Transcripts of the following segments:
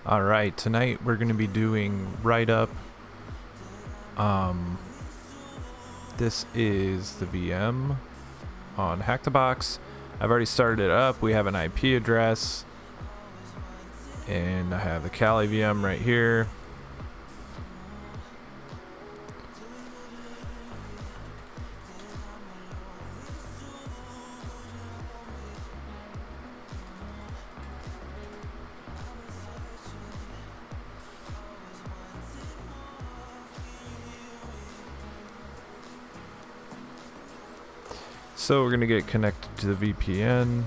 Alright, tonight we're going to be doing Writeup. This is the VM on HackTheBox. I've already started it up. We have an IP address. And I have the Kali VM right here. So we're going to get connected to the VPN.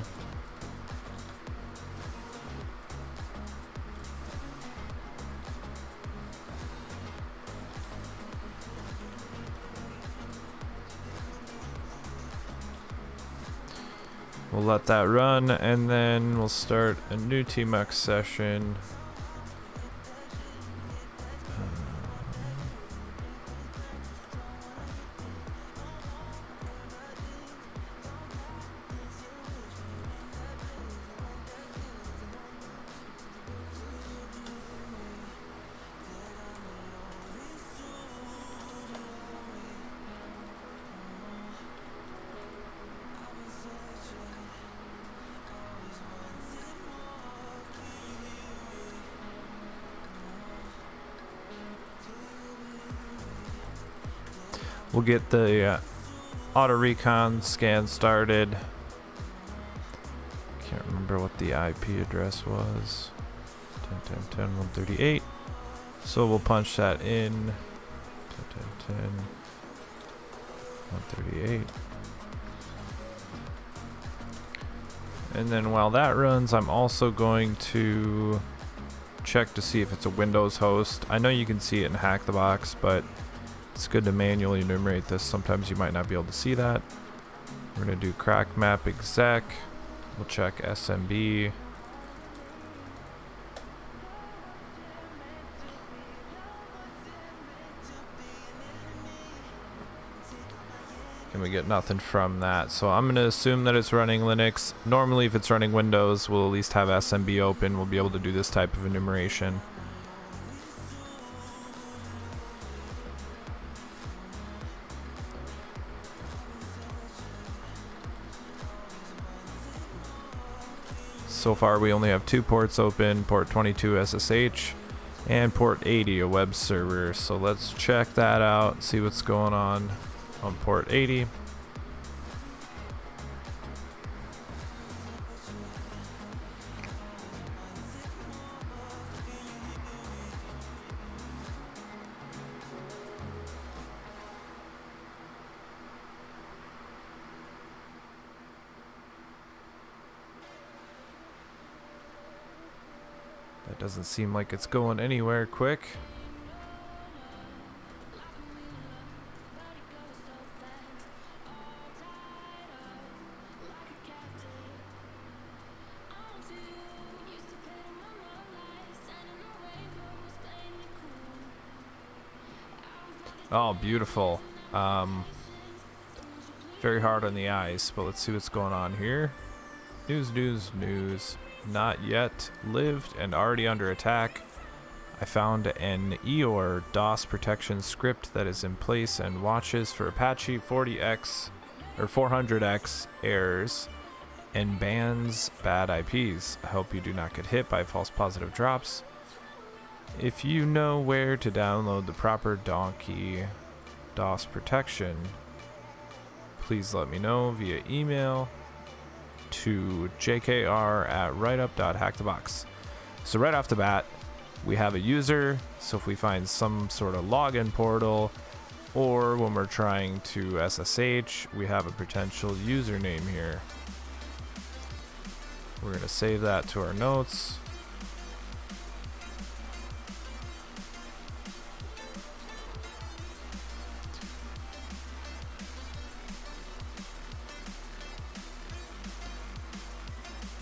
We'll let that run, and then we'll start a new TMUX session. We'll get the auto recon scan started. Can't remember what the IP address was. 10.10.10.138. So we'll punch that in. 10.10.10.138. And then while that runs, I'm also going to check to see if it's a Windows host. I know you can see it in HackTheBox, but it's good to manually enumerate this. Sometimes you might not be able to see that. We're going to do crack map exec. We'll check SMB. And we get nothing from that. So I'm going to assume that it's running Linux. Normally, if it's running Windows, we'll at least have SMB open. We'll be able to do this type of enumeration. So far we only have two ports open, port 22 SSH and port 80 a web server. So let's check that out, see what's going on port 80. That doesn't seem like it's going anywhere quick. Oh, beautiful. Very hard on the eyes, but let's see what's going on here. News. Not yet lived and already under attack. I found an EOR DOS protection script that is in place and watches for Apache 40x or 400x errors and bans bad IPs. I hope you do not get hit by false positive drops. If you know where to download the proper donkey DOS protection, please let me know via email to jkr@writeup.hackthebox. So right off the bat, we have a user. So if we find some sort of login portal, or when we're trying to SSH, we have a potential username here. We're going to save that to our notes.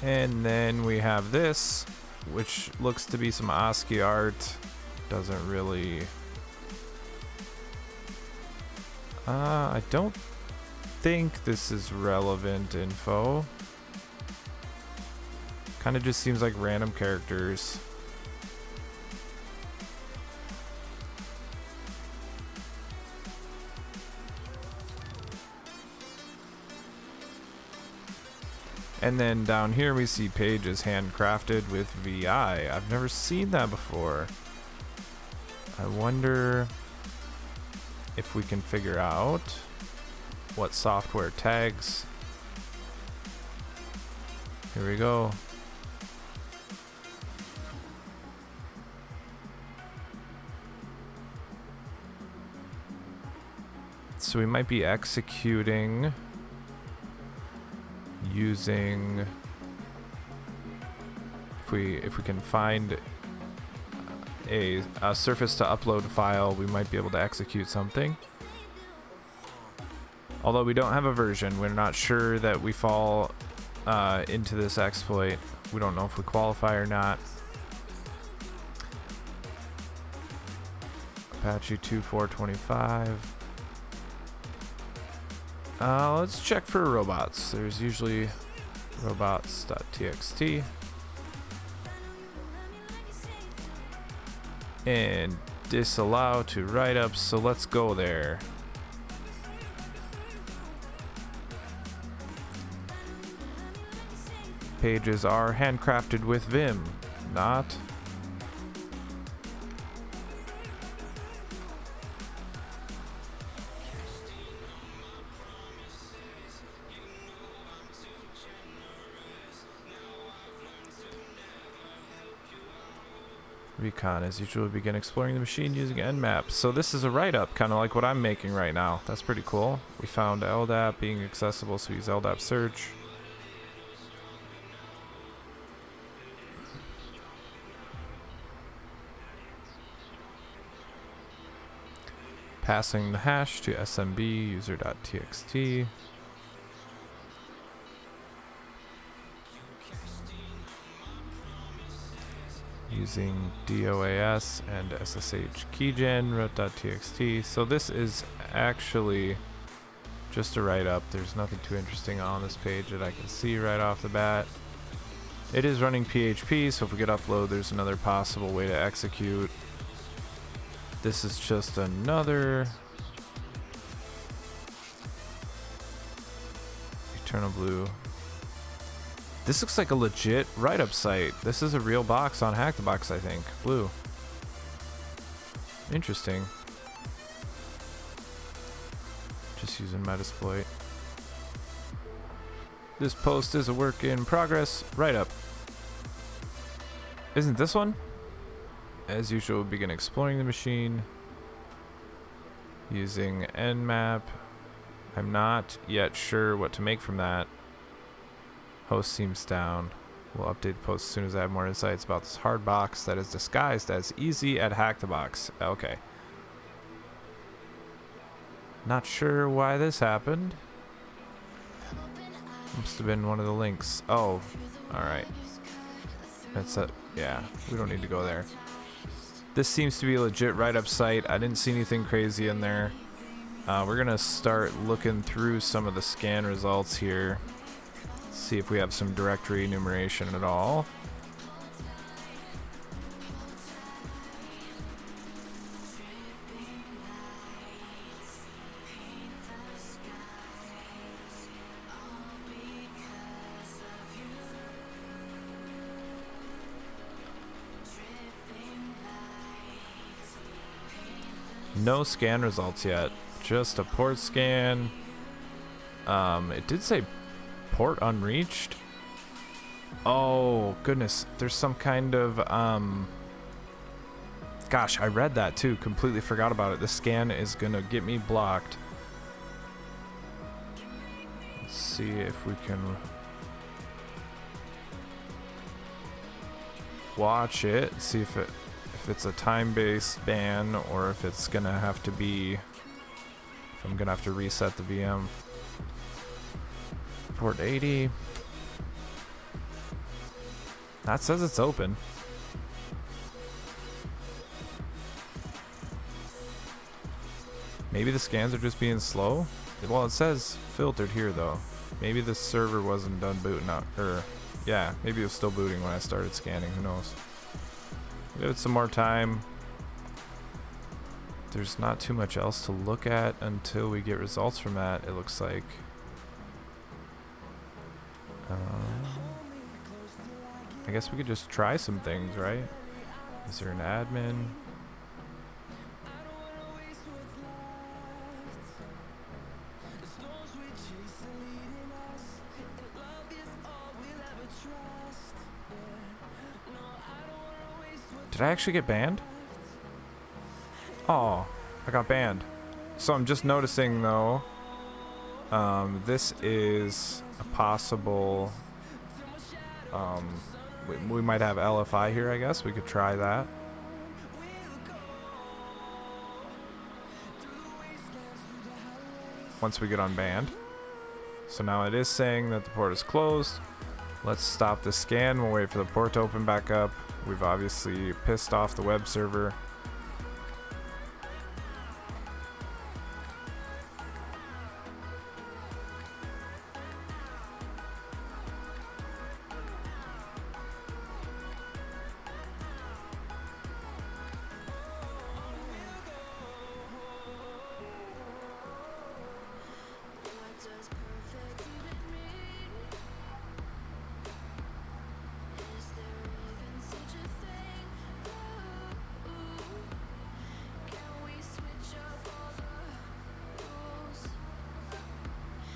And then we have this, which looks to be some ASCII art. Doesn't really... I don't think this is relevant info. Kind of just seems like random characters. And then down here we see pages handcrafted with VI. I've never seen that before. I wonder if we can figure out what software tags. Here we go. So we might be executing using, if we can find a surface to upload file, we might be able to execute something. Although we don't have a version, we're not sure that we fall into this exploit. We don't know if we qualify or not. Apache 2.4.25. Let's check for robots. There's usually robots.txt. And disallow to write-up, so let's go there. Pages are handcrafted with Vim, not. Recon, as usual, begin exploring the machine using Nmap. So this is a write-up, kind of like what I'm making right now. That's pretty cool. We found LDAP being accessible, so we use LDAP search. Passing the hash to smb user.txt. Using DOAS and SSH keygen root.txt. So this is actually just a write-up. There's nothing too interesting on this page that I can see right off the bat. It is running PHP, so if we could upload, there's another possible way to execute. This is just another Eternal Blue. This looks like a legit write-up site. This is a real box on HackTheBox, I think. Blue. Interesting. Just using Metasploit. This post is a work in progress. Write-up. Isn't this one? As usual, begin exploring the machine using Nmap. I'm not yet sure what to make from that. Host seems down. We'll update the post as soon as I have more insights about this hard box that is disguised as easy at HackTheBox. Okay. Not sure why this happened. Must have been one of the links. Oh, alright. That's it. Yeah, we don't need to go there. This seems to be a legit write-up site. I didn't see anything crazy in there. We're going to start looking through some of the scan results here. See if we have some directory enumeration at all. No scan results yet, just a port scan. It did say port unreached. Oh goodness, there's some kind of gosh, I read that too, completely forgot about it. The scan is gonna get me blocked. Let's see if we can watch it, see if it's a time-based ban or if it's gonna have to be, if I'm gonna have to reset the VM. Port 80. That says it's open. Maybe the scans are just being slow. Well, it says filtered here though. Maybe the server wasn't done booting up or Yeah, maybe it was still booting when I started scanning. Who knows? Give it some more time. There's not too much else to look at until we get results from that, it looks like. I guess we could just try some things, right? Is there an admin? Did I actually get banned? Oh, I got banned. So I'm just noticing though, this is a possible, we might have LFI here, I guess. We could try that. Once we get unbanned. So now it is saying that the port is closed. Let's stop the scan. We'll wait for the port to open back up. We've obviously pissed off the web server.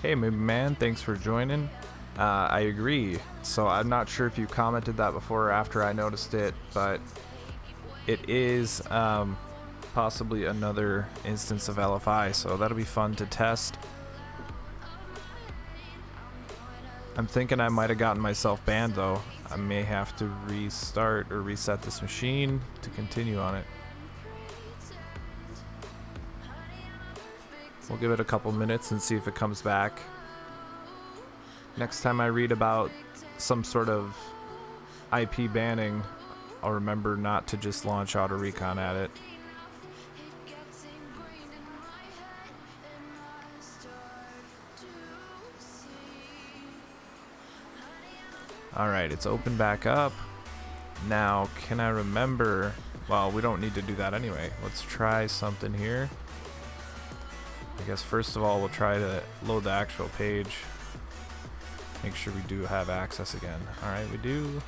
Hey, maybe man, thanks for joining. I agree. So I'm not sure if you commented that before or after I noticed it, but it is possibly another instance of LFI, so that'll be fun to test. I'm thinking I might have gotten myself banned though. I may have to restart or reset this machine to continue on it. We'll give it a couple minutes and see if it comes back. Next time I read about some sort of IP banning, I'll remember not to just launch auto recon at it. Alright, it's open back up. Now, can I remember? Well, we don't need to do that anyway. Let's try something here. I guess first of all we'll try to load the actual page. Make sure we do have access again. Alright, we do.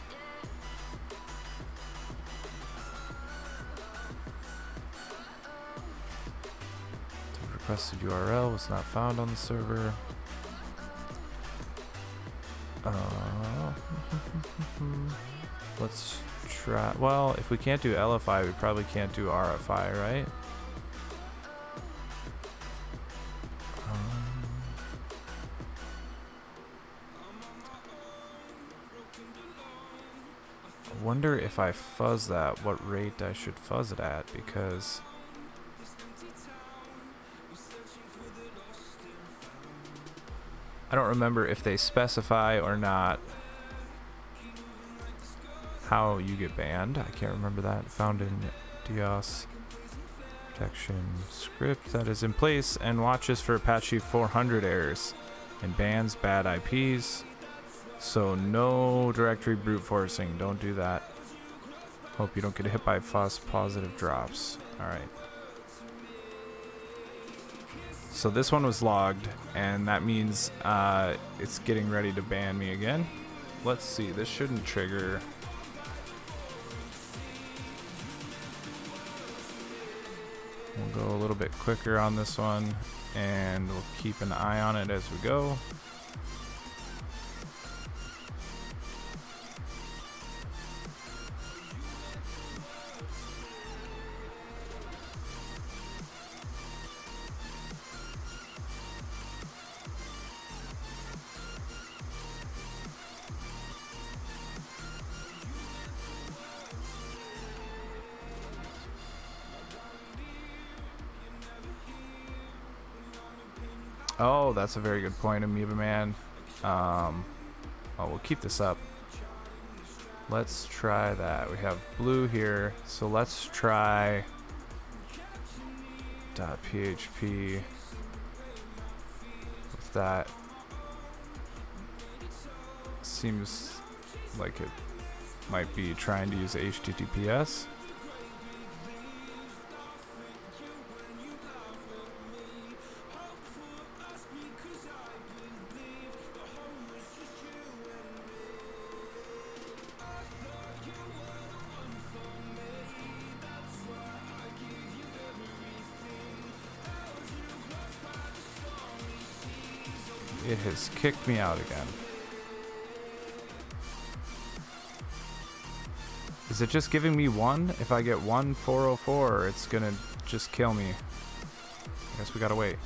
The requested URL was not found on the server. Let's try. Well, if we can't do LFI, we probably can't do RFI, right? I wonder if I fuzz that, what rate I should fuzz it at, because I don't remember if they specify or not how you get banned. I can't remember that. Found in DOS protection script that is in place and watches for Apache 400 errors and bans bad IPs. So no directory brute forcing. Don't do that. Hope you don't get hit by false positive drops. Alright. So this one was logged, and that means it's getting ready to ban me again. Let's see. This shouldn't trigger. We'll go a little bit quicker on this one, and we'll keep an eye on it as we go. Oh, that's a very good point, Amoeba Man. Oh, we'll keep this up. Let's try that. We have blue here, so let's try .php with that. Seems like it might be trying to use HTTPS. It has kicked me out again. Is it just giving me one? If I get 1404, it's gonna just kill me. I guess we gotta wait.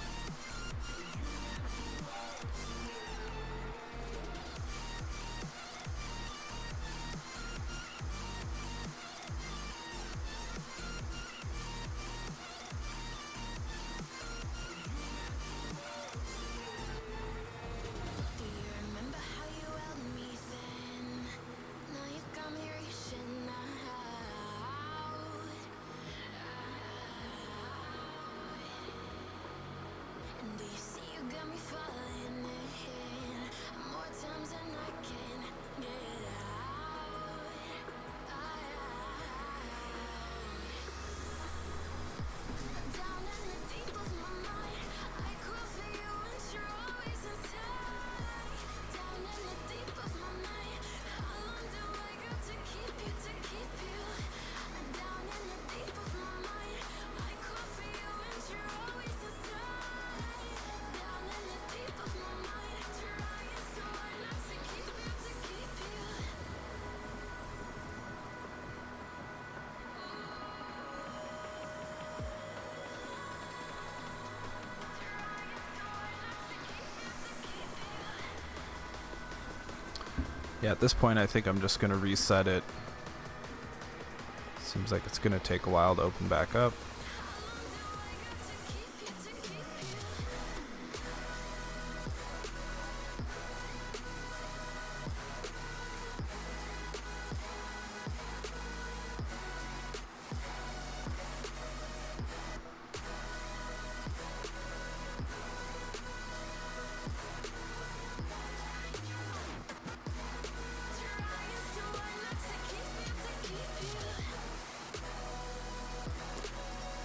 Yeah, at this point I think I'm just going to reset it. Seems like it's going to take a while to open back up.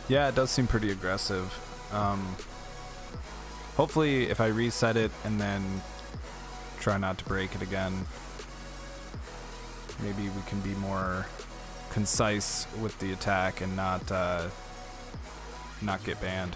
Yeah, it does seem pretty aggressive. Hopefully if I reset it and then try not to break it again, maybe we can be more concise with the attack and not get banned.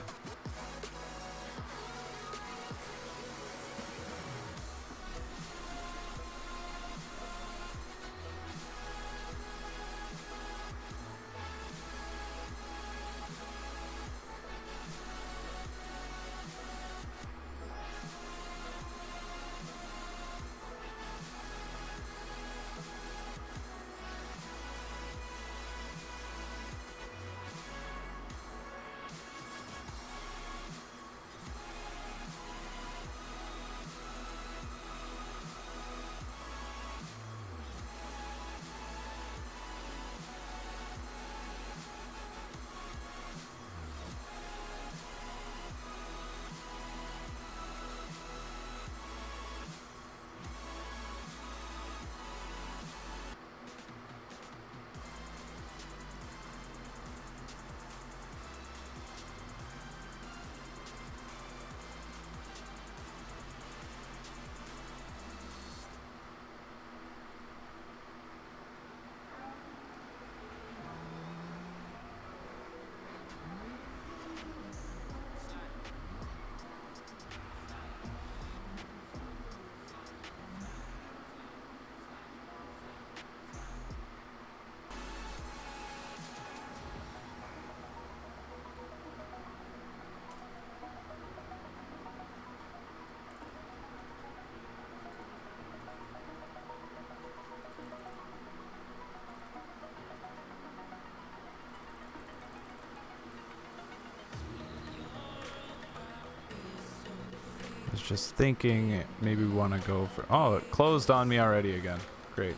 Just thinking maybe we want to go for... Oh, it closed on me already again. Great.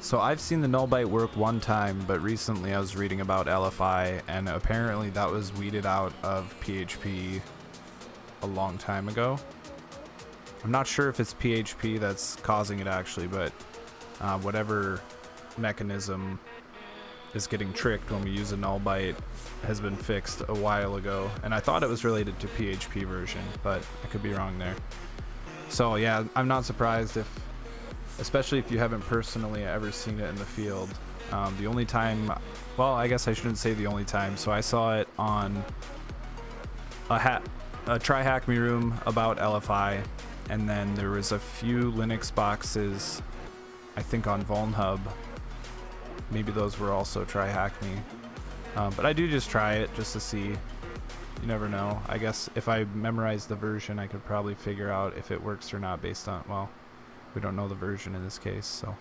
So I've seen the null byte work one time, but recently I was reading about LFI, and apparently that was weeded out of PHP a long time ago. I'm not sure if it's PHP that's causing it actually, but whatever mechanism is getting tricked when we use a null byte has been fixed a while ago, and I thought it was related to PHP version, but I could be wrong there. So yeah, I'm not surprised if, especially if you haven't personally ever seen it in the field. The only time, well, I guess I shouldn't say the only time. So I saw it on a Try Hack Me room about LFI, and then there was a few Linux boxes, I think on VulnHub. Maybe those were also Try Hack Me. But I do just try it just to see. You never know. I guess if I memorize the version, I could probably figure out if it works or not based on, well, we don't know the version in this case, so.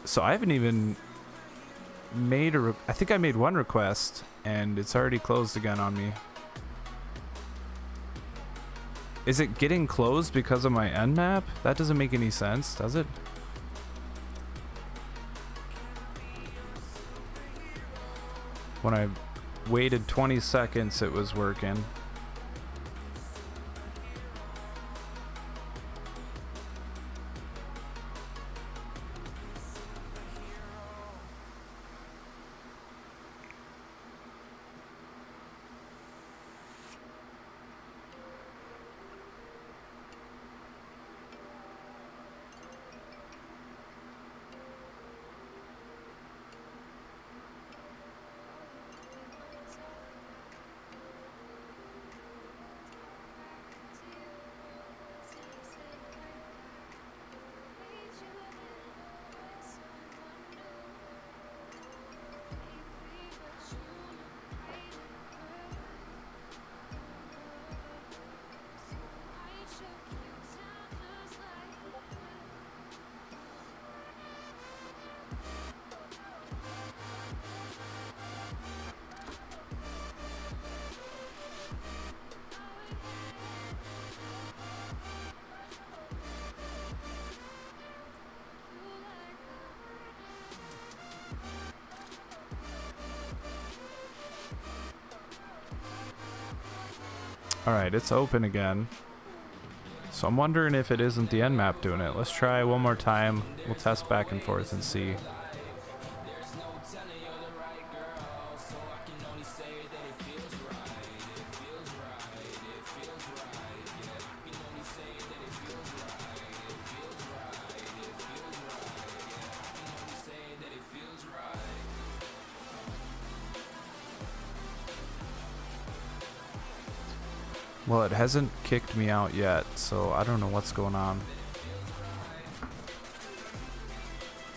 So I haven't even made I think I made one request and it's already closed again on me. Is it getting closed because of my nmap? That doesn't make any sense, does it? When I waited 20 seconds, it was working. Alright, it's open again. So I'm wondering if it isn't the nmap doing it. Let's try one more time. We'll test back and forth and see. Well, it hasn't kicked me out yet, so I don't know what's going on.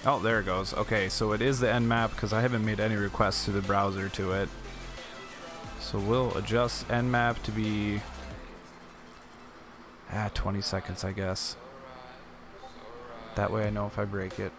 Oh, there it goes. Okay, so it is the nmap because I haven't made any requests to the browser to it. So we'll adjust nmap to be 20 seconds, I guess. That way I know if I break it.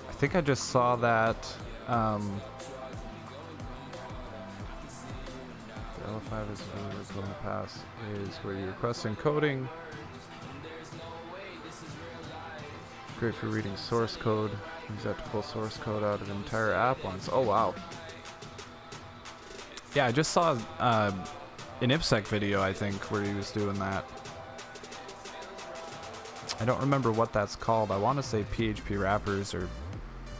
I think I just saw that the L5 is going to pass is where you request encoding. Great for reading source code. Use that to pull source code out of the entire app once. Oh wow. Yeah, I just saw an IPsec video, I think, where he was doing that. I don't remember what that's called. I want to say PHP wrappers or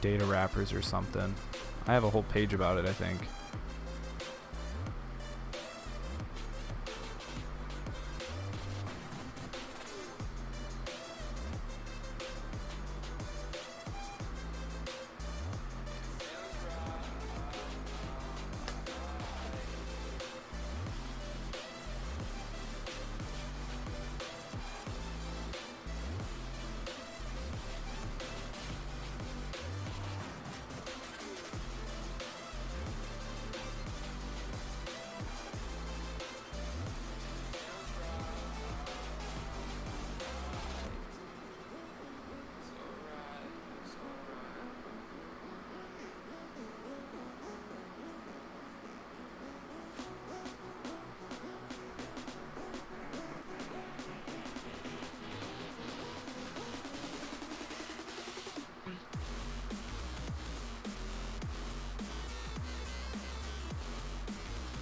data wrappers or something. I have a whole page about it, I think.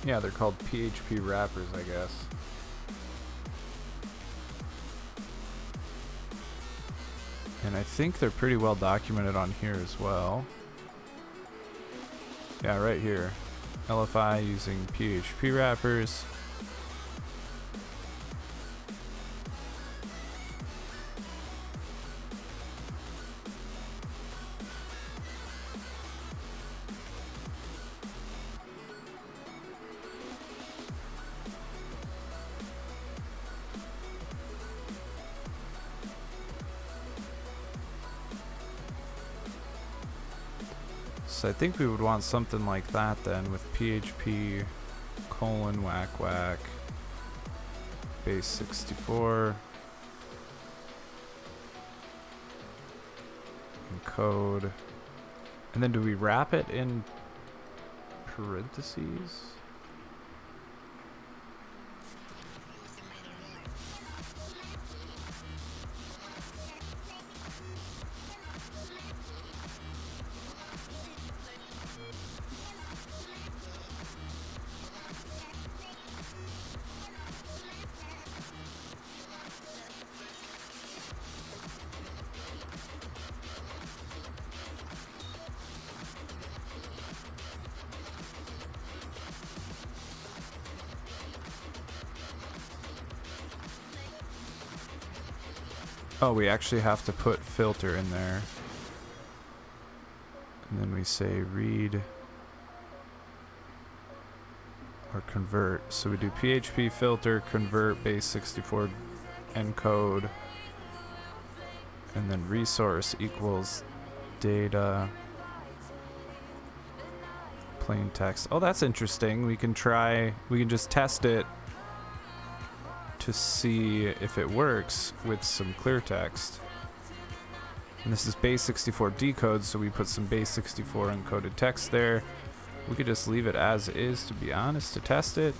Yeah, they're called PHP wrappers, I guess. And I think they're pretty well documented on here as well. Yeah, right here. LFI using PHP wrappers. So I think we would want something like that then, with PHP colon whack whack base 64 and code. And then do we wrap it in parentheses? Oh, we actually have to put filter in there. And then we say read or convert. So we do PHP filter, convert, base 64 encode, and then resource equals data plain text. Oh, that's interesting. We can just test it to see if it works with some clear text. And this is base 64 decode, so we put some base 64 encoded text there. We could just leave it as is, to be honest, to test it.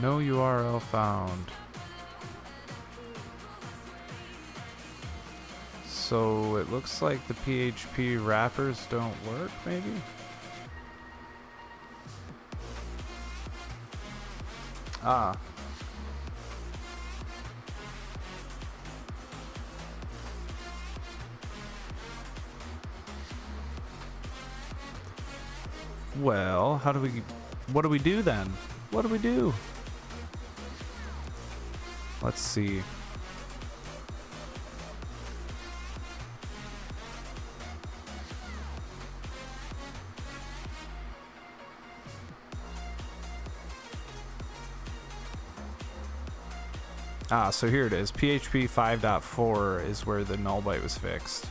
No URL found. So it looks like the PHP wrappers don't work, maybe? Ah. Well, what do we do then? What do we do? Let's see. Ah, so here it is. PHP 5.4 is where the null byte was fixed.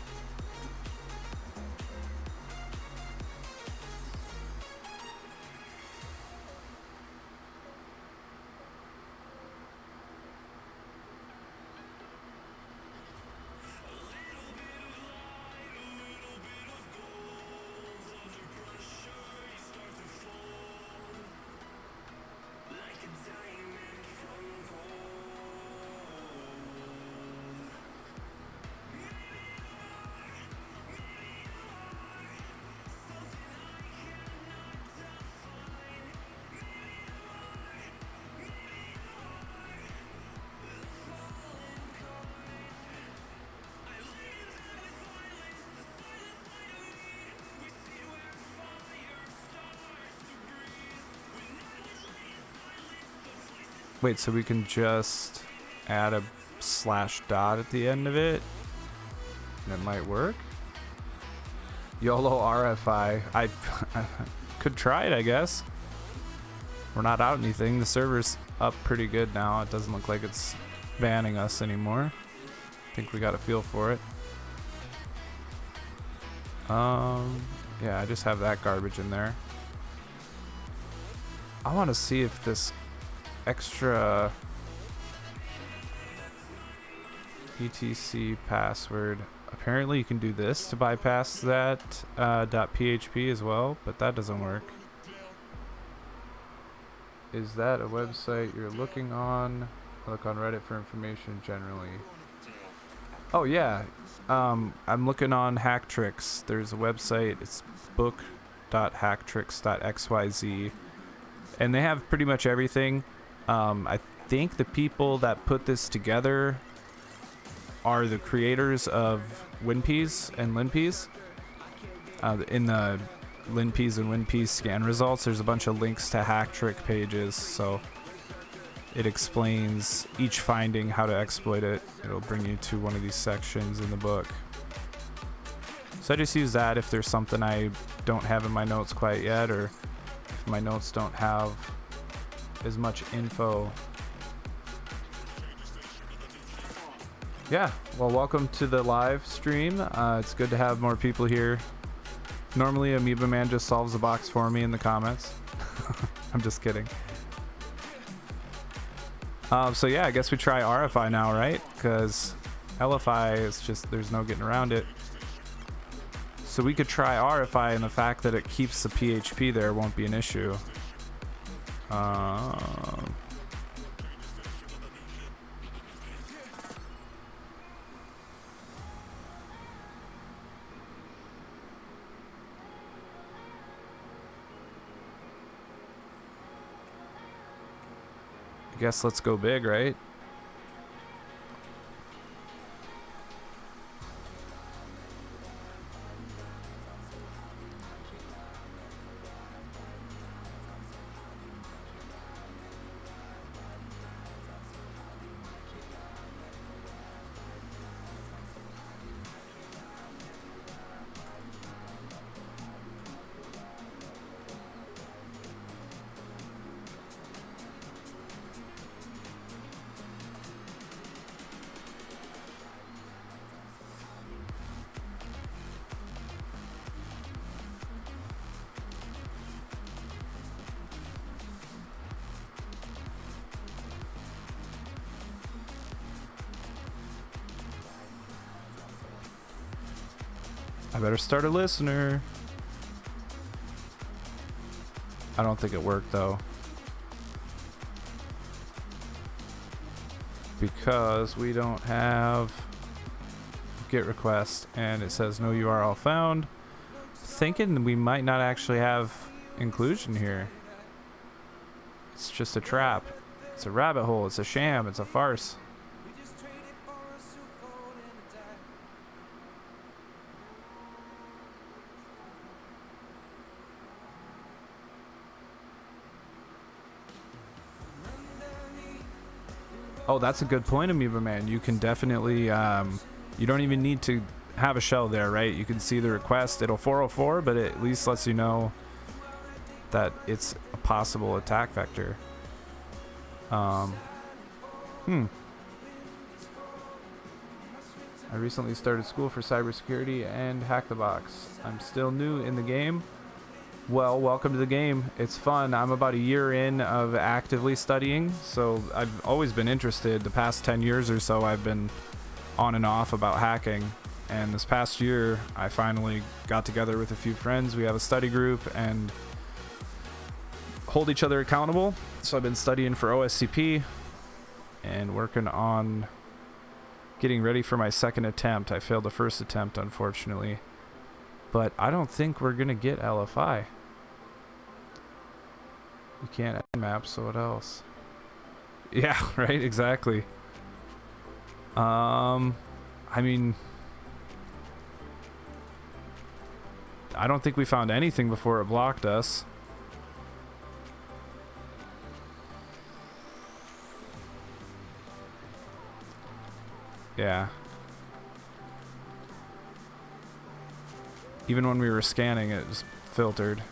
Wait, so we can just add a slash dot at the end of it? That might work? YOLO RFI. I could try it, I guess. We're not out anything. The server's up pretty good now. It doesn't look like it's banning us anymore. I think we got a feel for it. Yeah, I just have that garbage in there. I want to see if this extra etc password. Apparently you can do this to bypass that .php as well, but that doesn't work. Is that a website you're looking on? I look on Reddit for information generally. Oh yeah, I'm looking on HackTricks. There's a website, it's book.hacktricks.xyz, and they have pretty much everything. I think the people that put this together are the creators of WinPeas and LinPeas. In the LinPeas and WinPeas scan results, there's a bunch of links to HackTrick pages, so it explains each finding, how to exploit it. It'll bring you to one of these sections in the book. So I just use that if there's something I don't have in my notes quite yet, or if my notes don't have as much info. Yeah, well, welcome to the live stream. It's good to have more people here. Normally, Amoeba Man just solves the box for me in the comments. I'm just kidding. So yeah, I guess we try RFI now, right? Because LFI is just, there's no getting around it. So we could try RFI, and the fact that it keeps the PHP there won't be an issue. I guess let's go big, right? I better start a listener. I don't think it worked though, because we don't have GET request and it says no URL found. Thinking we might not actually have inclusion here. It's just a trap. It's a rabbit hole. It's a sham. It's a farce. Oh, that's a good point, Amoeba Man. You can definitely, you don't even need to have a shell there, right? You can see the request. It'll 404, but it at least lets you know that it's a possible attack vector. I recently started school for cybersecurity and HackTheBox. I'm still new in the game. Well, welcome to the game. It's fun. I'm about a year in of actively studying, so I've always been interested. The past 10 years or so, I've been on and off about hacking. And this past year, I finally got together with a few friends. We have a study group and hold each other accountable. So I've been studying for OSCP and working on getting ready for my second attempt. I failed the first attempt, unfortunately. But I don't think we're going to get LFI. You can't add maps, so what else? Yeah, right, exactly. I mean, I don't think we found anything before it blocked us. Yeah. Even when we were scanning, it was filtered.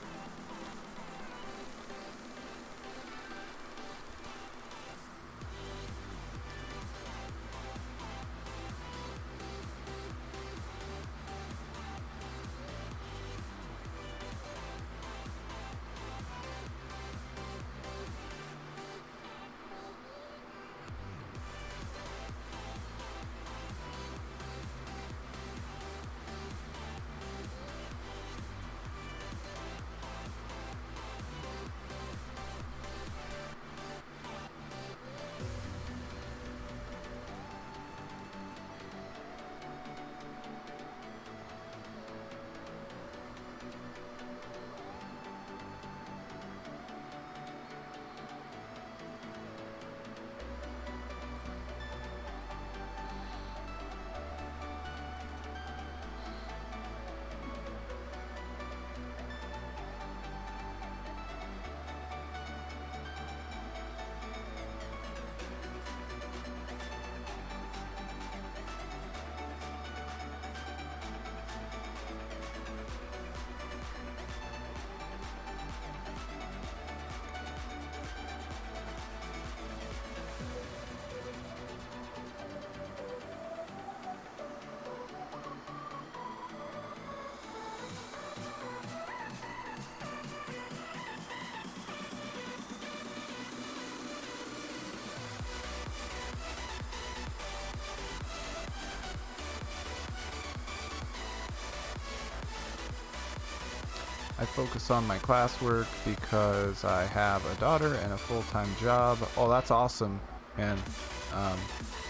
I focus on my classwork because I have a daughter and a full-time job. Oh, that's awesome. And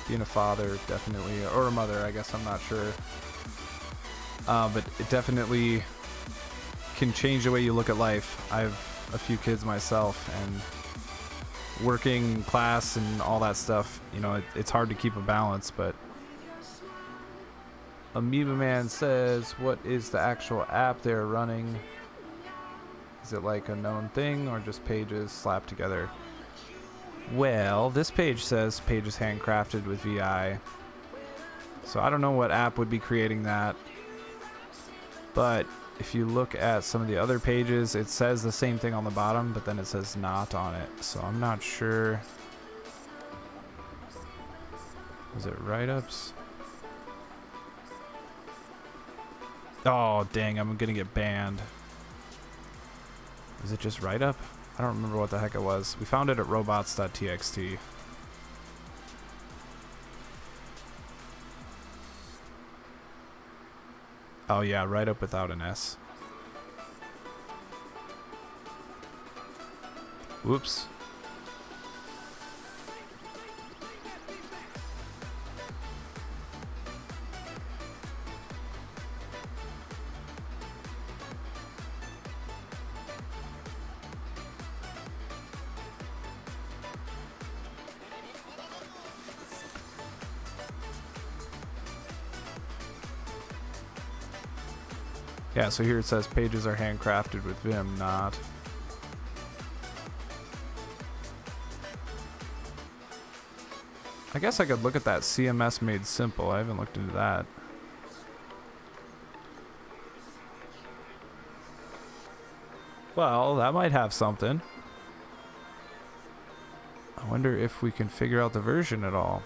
being a father, definitely, or a mother, I guess, I'm not sure. But it definitely can change the way you look at life. I have a few kids myself, and working, class, and all that stuff, you know, it's hard to keep a balance, but Amoeba Man says, what is the actual app they're running? Is it like a known thing or just pages slapped together? Well, this page says pages handcrafted with VI. So I don't know what app would be creating that. But if you look at some of the other pages, it says the same thing on the bottom, but then it says not on it. So I'm not sure. Is it write-ups? Oh, dang, I'm gonna get banned. Is it just write-up? I don't remember what the heck it was. We found it at robots.txt. Oh yeah, write-up without an S. Whoops. Yeah, so here it says pages are handcrafted with Vim, not. I guess I could look at that CMS made simple. I haven't looked into that. Well, that might have something. I wonder if we can figure out the version at all.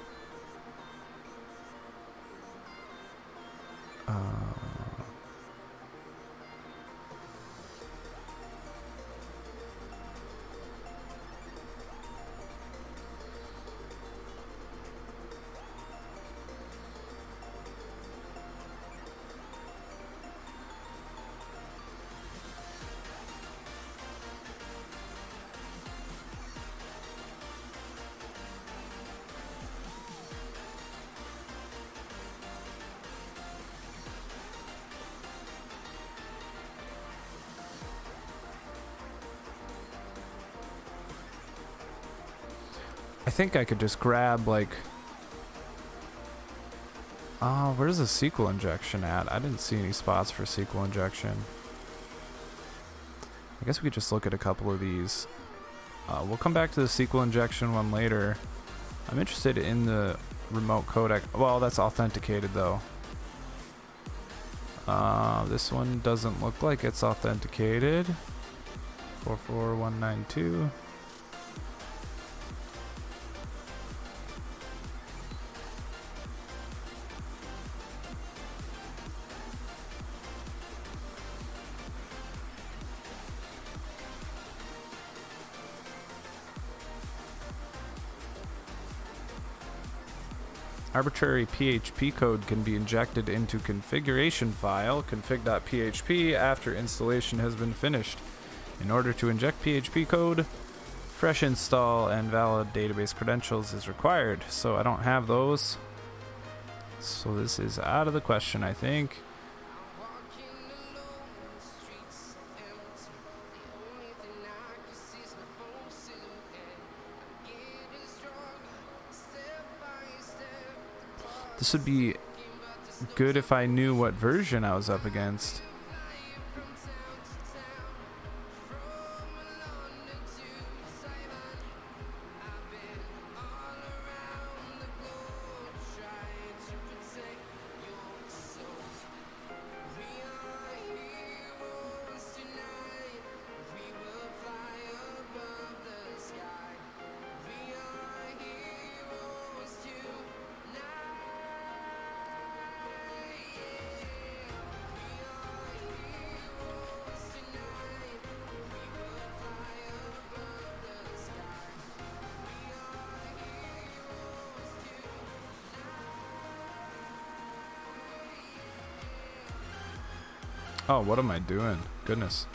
I think I could just grab, like... Oh, where's the SQL injection at? I didn't see any spots for SQL injection. I guess we could just look at a couple of these. We'll come back to the SQL injection one later. I'm interested in the remote codec. Well, that's authenticated, though. This one doesn't look like it's authenticated. 44192. Arbitrary PHP code can be injected into configuration file config.php after installation has been finished. In order to inject PHP code, fresh install and valid database credentials is required. So I don't have those. So this is out of the question, I think. This would be good if I knew what version I was up against. Oh, what am I doing? Goodness.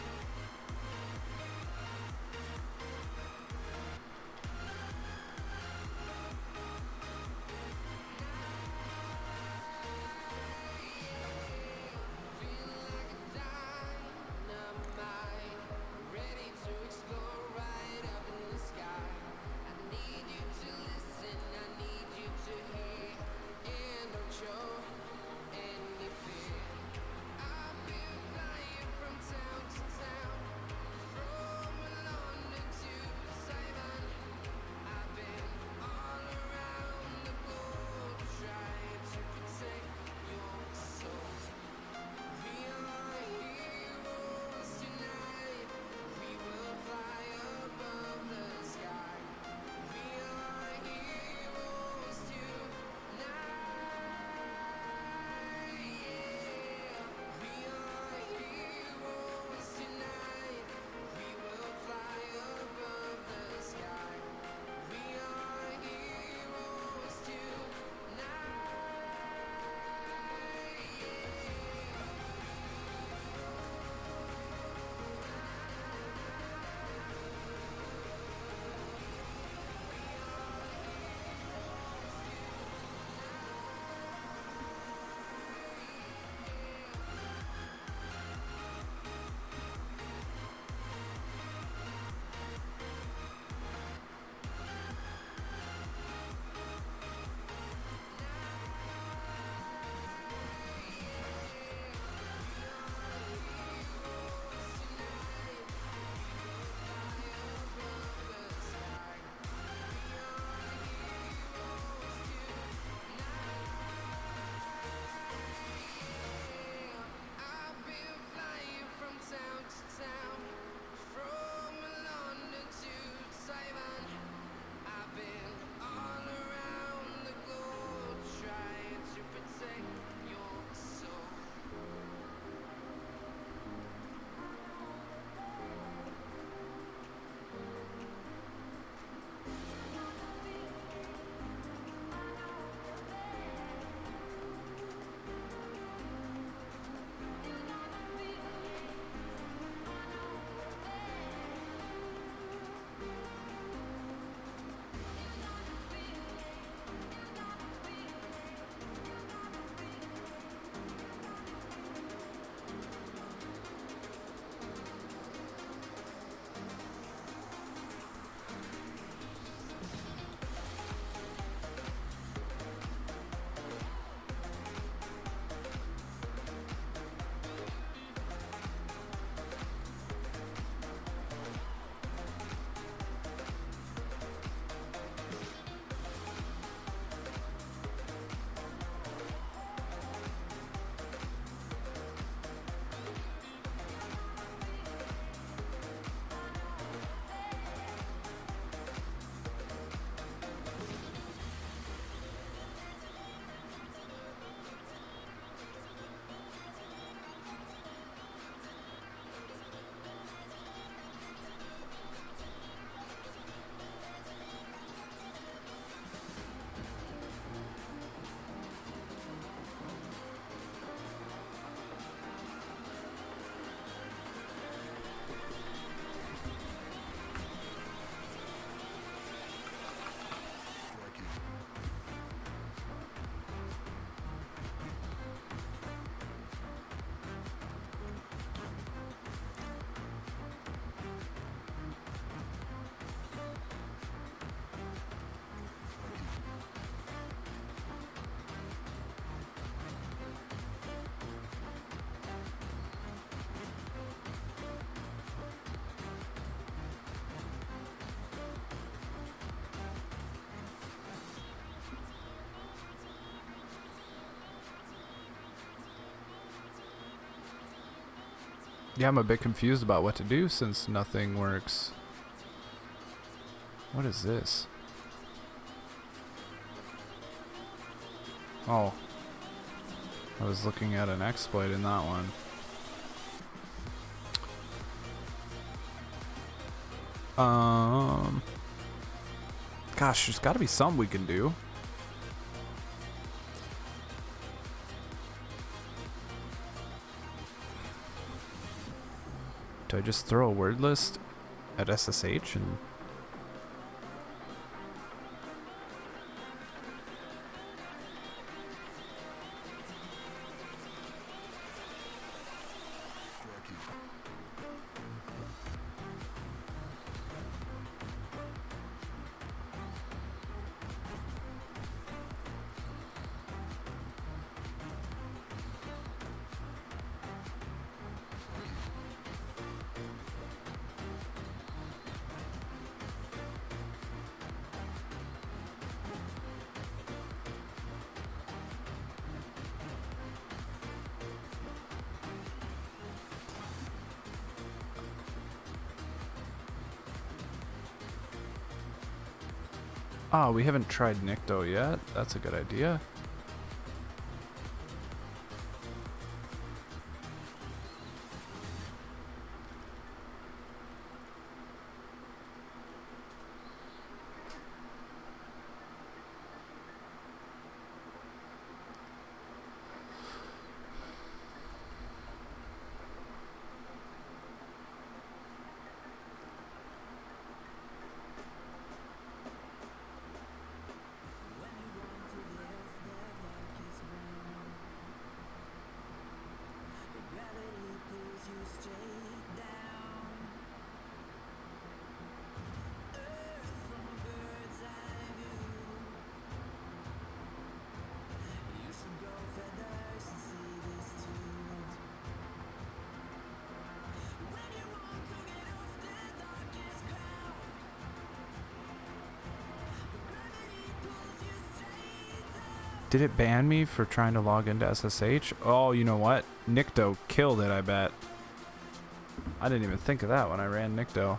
Yeah, I'm a bit confused about what to do since nothing works. What is this? Oh. I was looking at an exploit in that one. Gosh, there's got to be something we can do. Do I just throw a word list at SSH and... Ah, we haven't tried Nikto yet. That's a good idea. Did it ban me for trying to log into SSH? Oh, you know what? Nikto killed it, I bet. I didn't even think of that when I ran Nikto.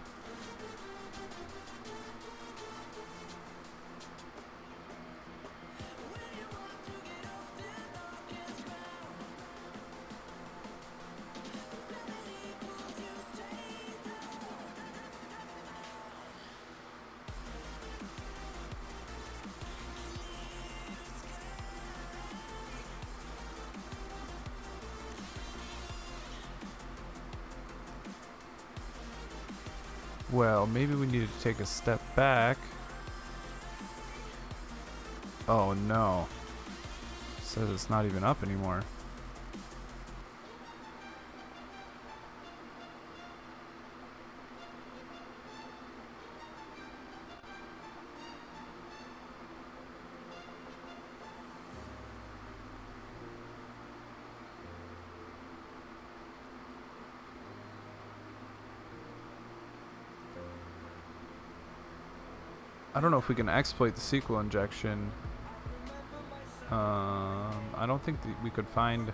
Well, maybe we need to take a step back. Oh no. It says it's not even up anymore. I don't know if we can exploit the SQL injection. I don't think that we could find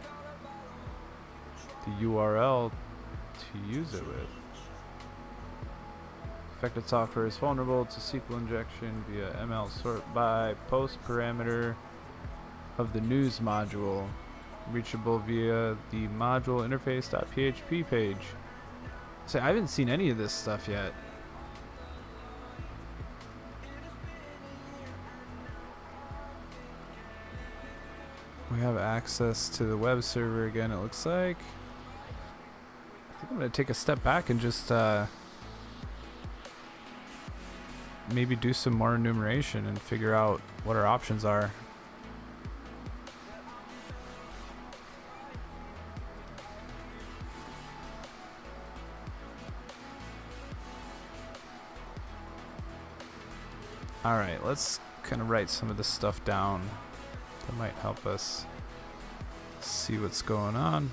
the URL to use it with. Affected software is vulnerable to SQL injection via ML sort by post parameter of the news module, reachable via the module interface.php page. So I haven't seen any of this stuff yet. We have access to the web server again, it looks like. I think I'm going to take a step back and just maybe do some more enumeration and figure out what our options are. Alright, let's kind of write some of this stuff down. That might help us see what's going on.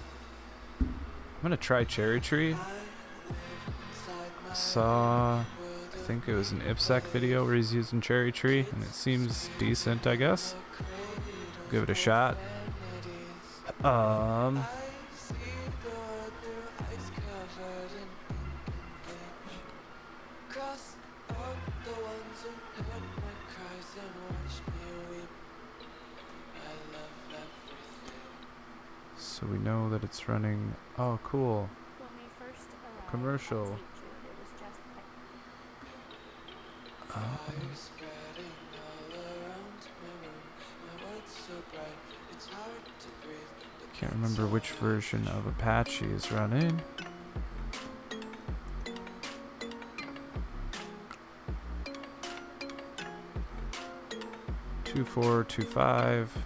I'm gonna try Cherry Tree. I saw, I think it was an IPSec video where he's using Cherry Tree, and it seems decent, I guess. Give it a shot. So we know that it's running. Oh, cool. Commercial. Can't remember which version of Apache is running. 2425.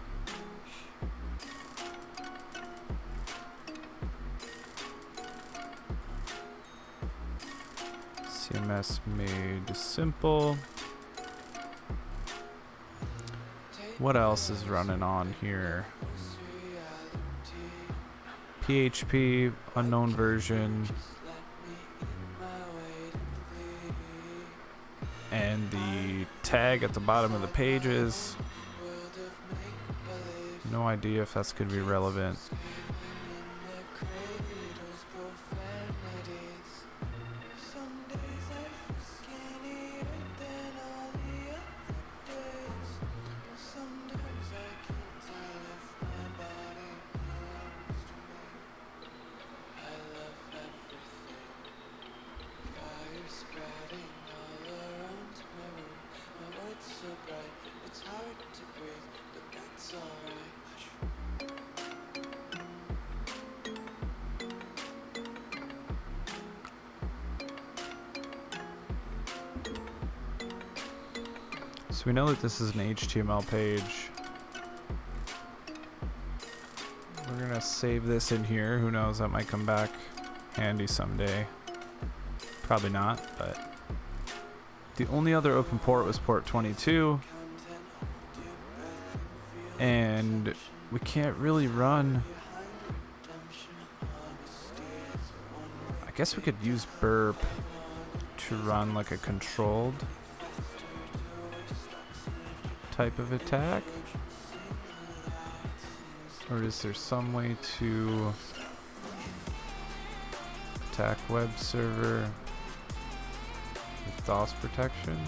CMS made simple. What else is running on here? PHP, unknown version. And the tag at the bottom of the pages. No idea if that's going to be relevant. So we know that this is an HTML page. We're gonna save this in here. Who knows, that might come back handy someday. Probably not, but the only other open port was port 22. And we can't really run. I guess we could use burp to run like a controlled type of attack. Or is there some way to attack web server with DOS protection?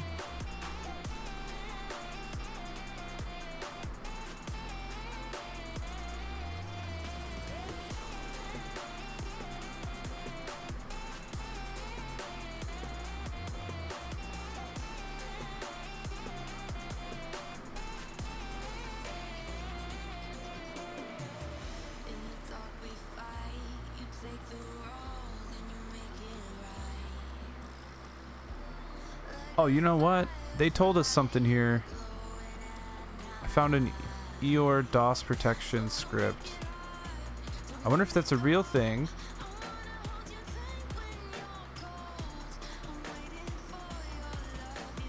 Oh, you know what? They told us something here. I found an Eeyore DOS protection script. I wonder if that's a real thing.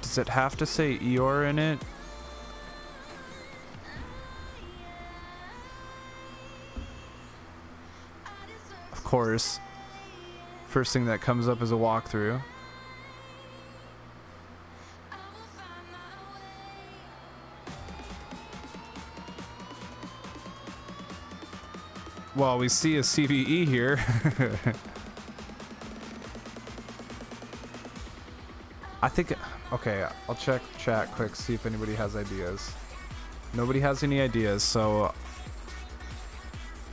Does it have to say Eeyore in it? Of course. First thing that comes up is a walkthrough. Well, we see a CVE here. I think, okay, I'll check chat quick, see if anybody has ideas. Nobody has any ideas, so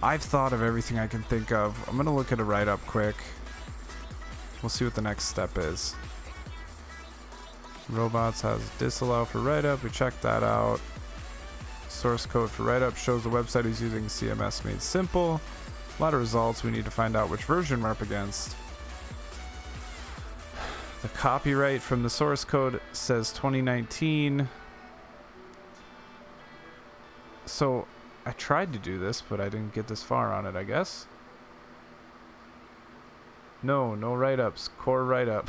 I've thought of everything I can think of. I'm gonna look at a write-up quick. We'll see what the next step is. Robots has disallow for write-up, we checked that out. Source code for write-up shows the website is using CMS made simple. A lot of results. We need to find out which version we're up against. The copyright from the source code says 2019. So I tried to do this, but I didn't get this far on it, I guess. No write-ups. Core write-up.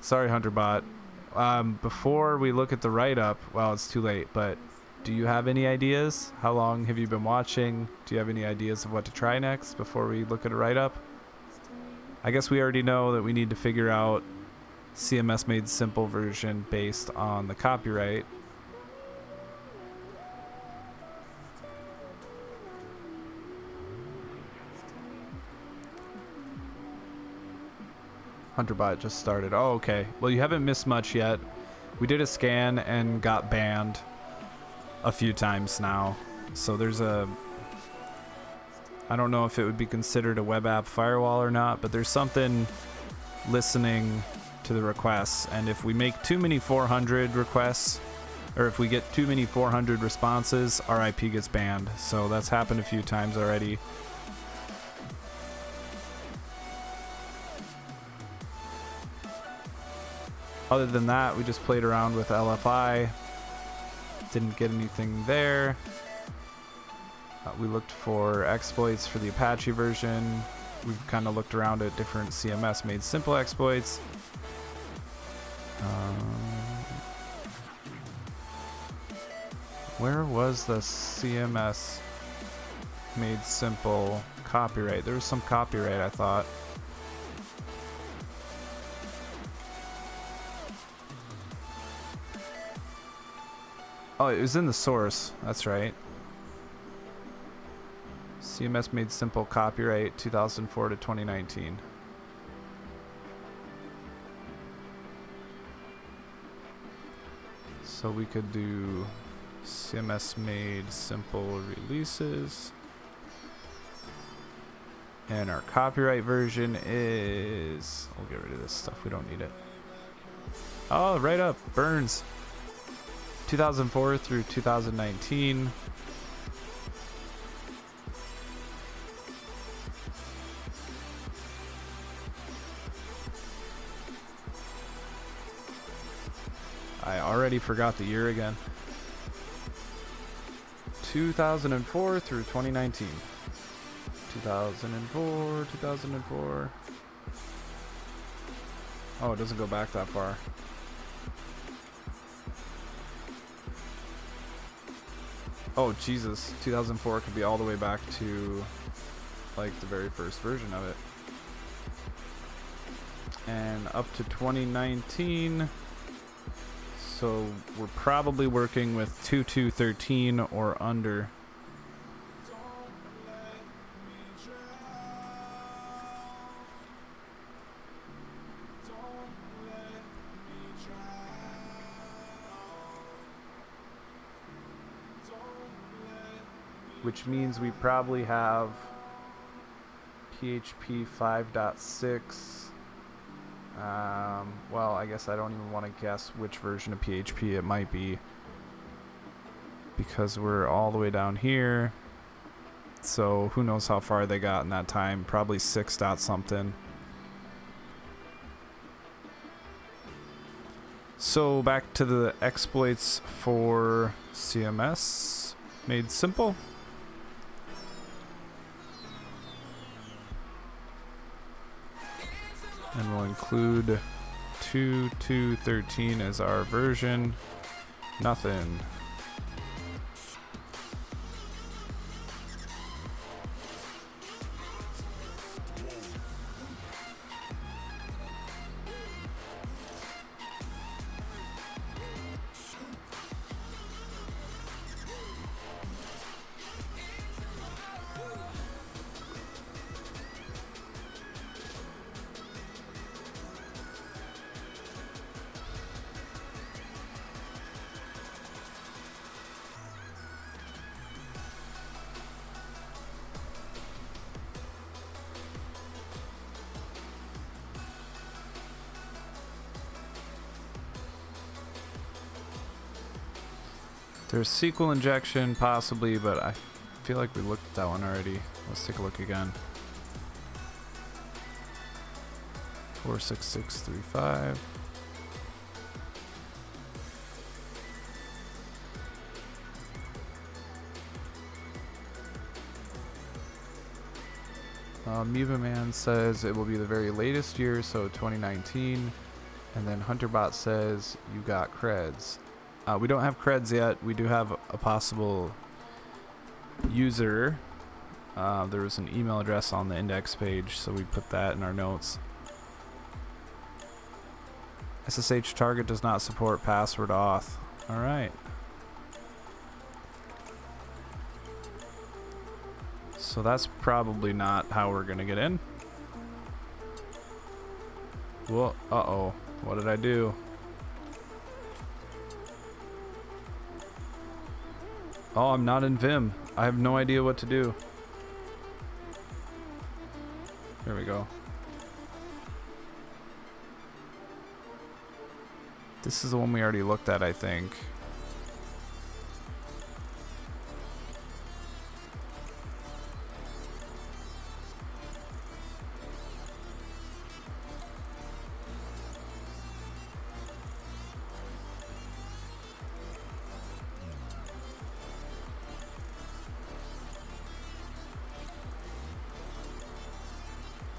Sorry, HunterBot. Before we look at the write-up, well, it's too late, but do you have any ideas? How long have you been watching? Do you have any ideas of what to try next before we look at a write-up? I guess we already know that we need to figure out CMS made simple version based on the copyright. HunterBot just started. Oh, okay. Well, you haven't missed much yet. We did a scan and got banned a few times now. So there's a... I don't know if it would be considered a web app firewall or not, but there's something listening to the requests. And if we make too many 400 requests, or if we get too many 400 responses, our IP gets banned. So that's happened a few times already. Other than that, we just played around with LFI. Didn't get anything there. We looked for exploits for the Apache version. We've kind of looked around at different CMS made simple exploits. Where was the CMS made simple copyright? There was some copyright, I thought. Oh, it was in the source. That's right. CMS made simple copyright 2004 to 2019. So we could do CMS made simple releases. And our copyright version is... We'll get rid of this stuff. We don't need it. Oh, Writeup. Burns. 2004 through 2019. I already forgot the year again. 2004 through 2019. 2004. Oh, it doesn't go back that far. Oh, Jesus. 2004 could be all the way back to, like, the very first version of it. And up to 2019. So we're probably working with 2213 or under. Which means we probably have PHP 5.6. Well, I guess I don't even want to guess which version of PHP it might be, because we're all the way down here. So who knows how far they got in that time. Probably 6 dot something. So back to the exploits for CMS made simple. And we'll include 2213 as our version. Nothing. There's SQL injection, possibly, but I feel like we looked at that one already. Let's take a look again. 46635. Amoeba Man says it will be the very latest year, so 2019. And then HunterBot says you got creds. We don't have creds yet. We do have a possible user. There was an email address on the index page, so we put that in our notes. SSH target does not support password auth. All right. So that's probably not how we're gonna get in. Well, uh-oh. What did I do? Oh, I'm not in Vim. I have no idea what to do. There we go. This is the one we already looked at, I think.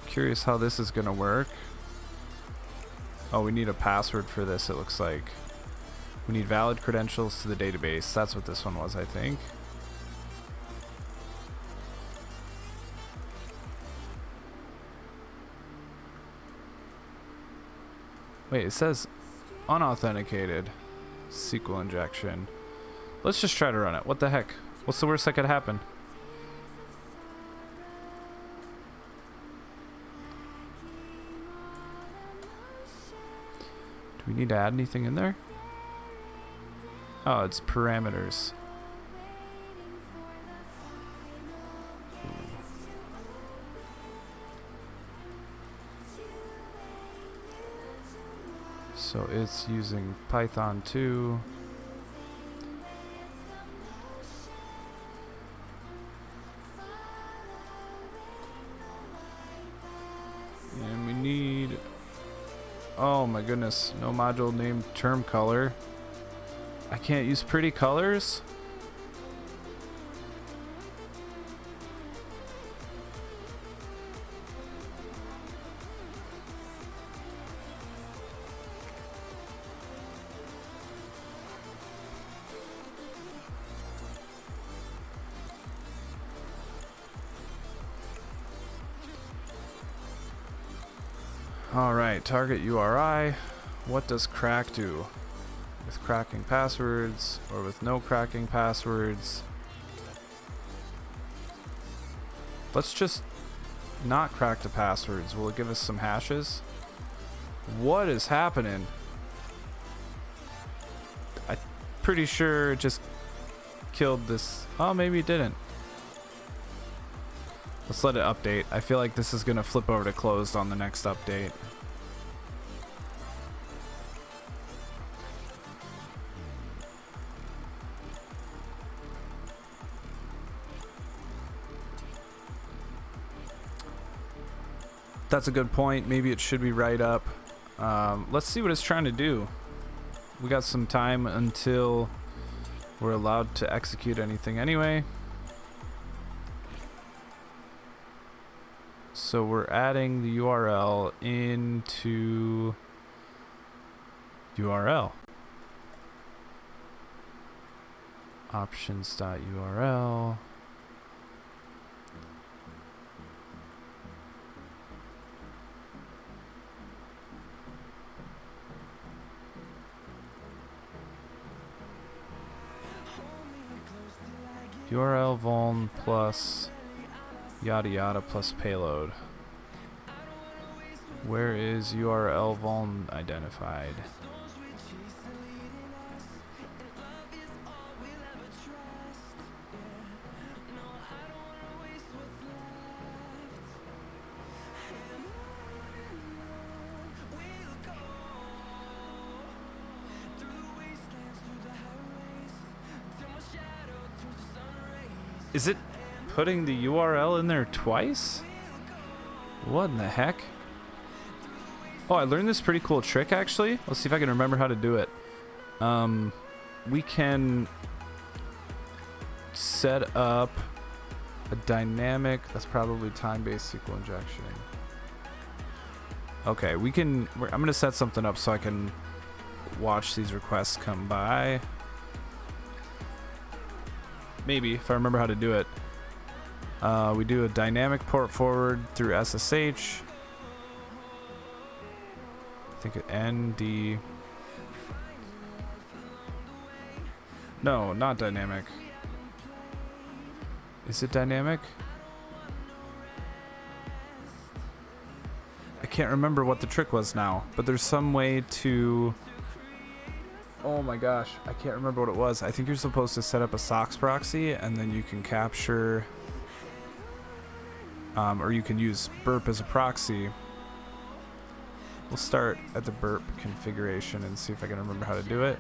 Curious how this is gonna work. Oh, we need a password for this, it looks like. We need valid credentials to the database. That's what this one was, I think. Wait, it says unauthenticated SQL injection. Let's just try to run it. What the heck? What's the worst that could happen? Do we need to add anything in there? Oh, it's parameters. So it's using Python 2. And we need... Oh my goodness, no module named term color. I can't use pretty colors? Alright, target URI. What does crack do? With cracking passwords or with no cracking passwords? Let's just not crack the passwords. Will it give us some hashes? What is happening? I'm pretty sure it just killed this. Oh, maybe it didn't. Let's let it update. I feel like this is going to flip over to closed on the next update. That's a good point. Maybe it should be Writeup. Let's see what it's trying to do. We got some time until we're allowed to execute anything anyway. So we're adding the URL into URL. Options.url. URL vuln plus yada yada plus payload. Where is URL vuln identified? Is it putting the URL in there twice? What in the heck? Oh, I learned this pretty cool trick actually. Let's see if I can remember how to do it. We can set up a dynamic, that's probably time-based SQL injection. Okay, we can, I'm gonna set something up so I can watch these requests come by. Maybe, if I remember how to do it. We do a dynamic port forward through SSH. I think ND. No, not dynamic. Is it dynamic? I can't remember what the trick was now, but there's some way to... Oh my gosh, I can't remember what it was. I think you're supposed to set up a SOX proxy and then you can capture, or you can use burp as a proxy. We'll start at the burp configuration and see if I can remember how to do it.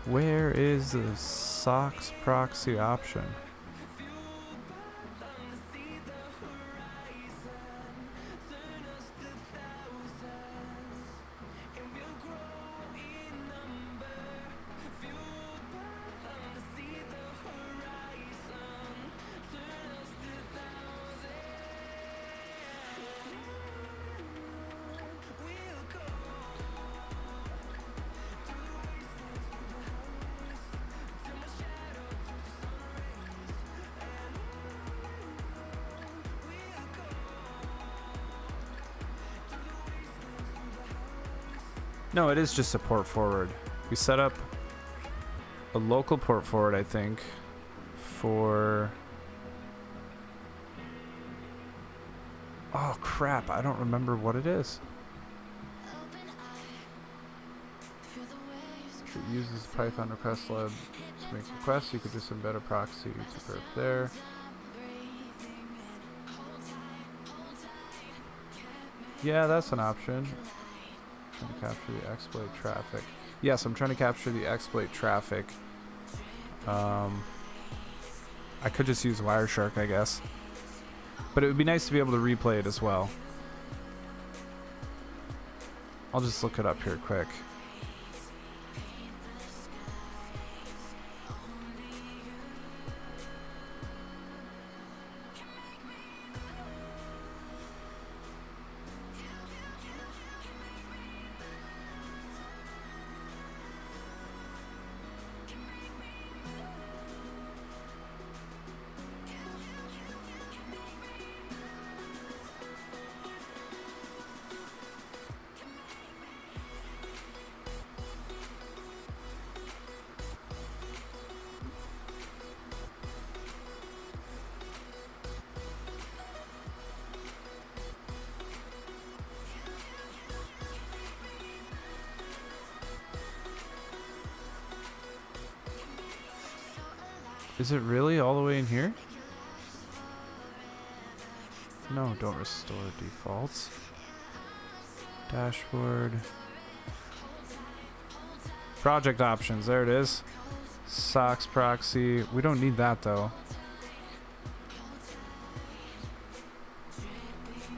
Where is the SOX proxy option? No, it is just a port forward. We set up a local port forward, I think, for... Oh crap, I don't remember what it is. It uses Python request lib to make requests. You could just embed a proxy to burp there. Yeah, that's an option. Trying to capture the exploit traffic. Yes, I'm trying to capture the exploit traffic. I could just use Wireshark, I guess. But it would be nice to be able to replay it as well. I'll just look it up here quick. Is it really all the way in here? No, don't restore defaults. Dashboard. Project options, there it is. SOX proxy. We don't need that though.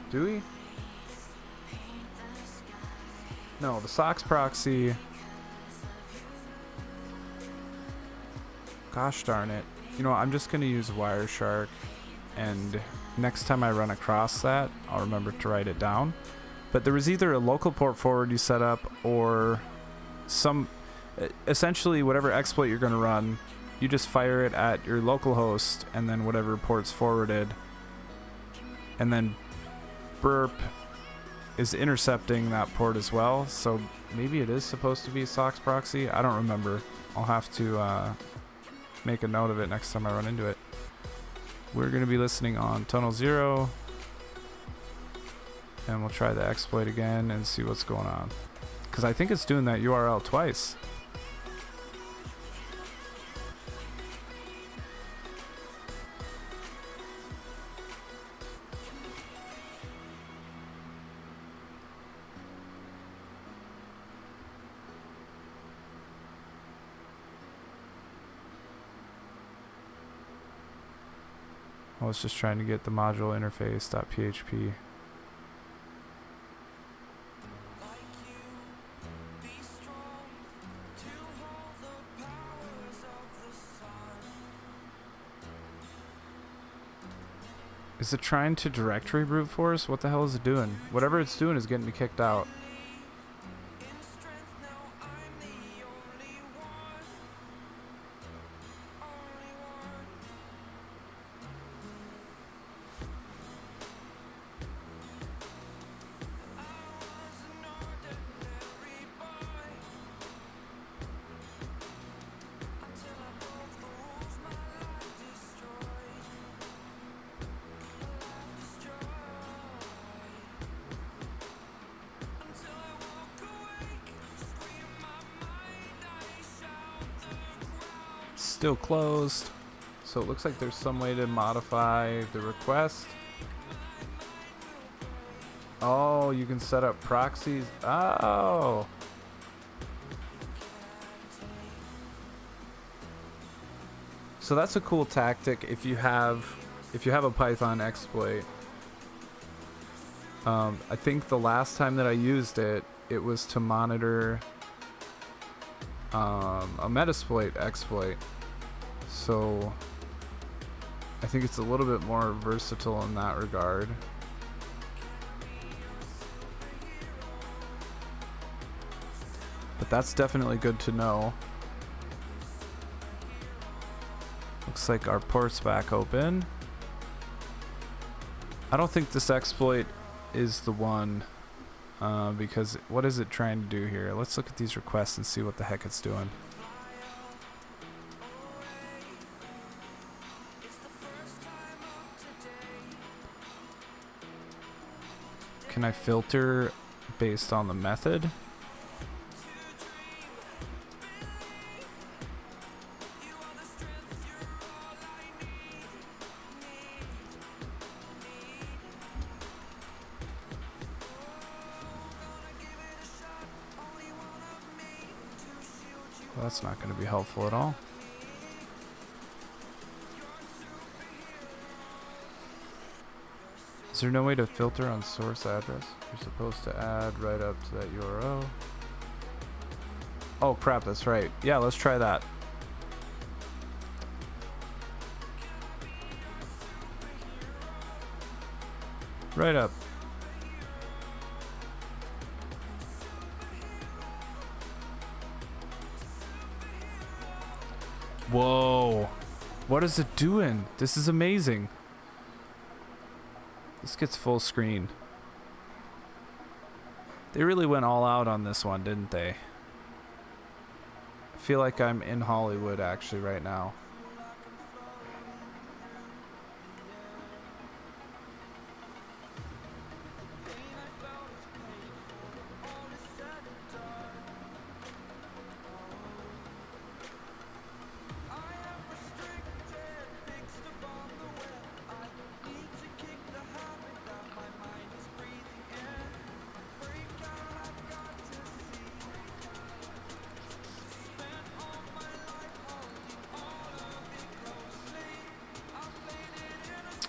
Do we? No, the SOX proxy. Gosh darn it. You know what, I'm just going to use Wireshark, and next time I run across that, I'll remember to write it down. But there was either a local port forward you set up or some... Essentially, whatever exploit you're going to run, you just fire it at your local host, and then whatever port's forwarded. And then burp is intercepting that port as well, so maybe it is supposed to be a SOX proxy. I don't remember. I'll have to... make a note of it next time I run into it. We're going to be listening on tunnel 0, and we'll try the exploit again and see what's going on, because I think it's doing that URL twice. I was just trying to get the module interface.php. Is it trying to directory brute force? What the hell is it doing? Whatever it's doing is getting me kicked out. Still closed. So it looks like there's some way to modify the request. Oh, you can set up proxies. Oh. So that's a cool tactic if you have a Python exploit. I think the last time that I used it, it was to monitor a Metasploit exploit. So I think it's a little bit more versatile in that regard. But that's definitely good to know. Looks like our port's back open. I don't think this exploit is the one, because what is it trying to do here? Let's look at these requests and see what the heck it's doing. Can I filter based on the method? Well, that's not going to be helpful at all. Is there no way to filter on source address? You're supposed to add Writeup to that URL. Oh crap, that's right. Yeah, let's try that. Writeup. Whoa. What is it doing? This is amazing. This gets full screen. They really went all out on this one, didn't they? I feel like I'm in Hollywood actually right now.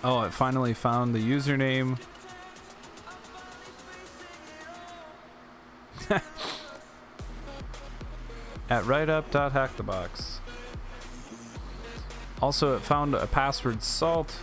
Oh, it finally found the username. At writeup.hackthebox. Also, it found a password salt.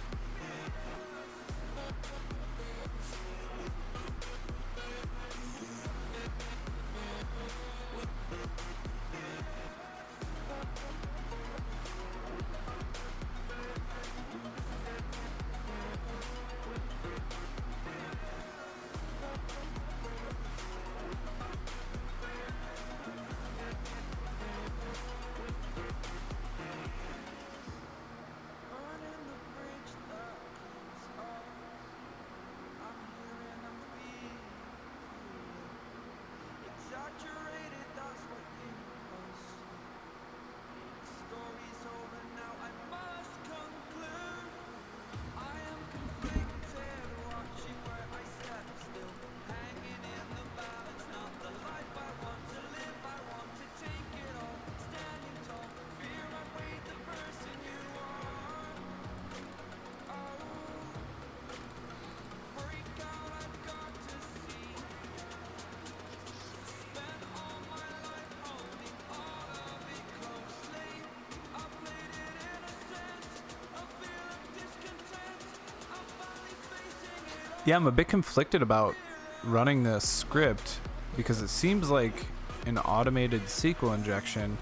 Yeah, I'm a bit conflicted about running this script because it seems like an automated SQL injection,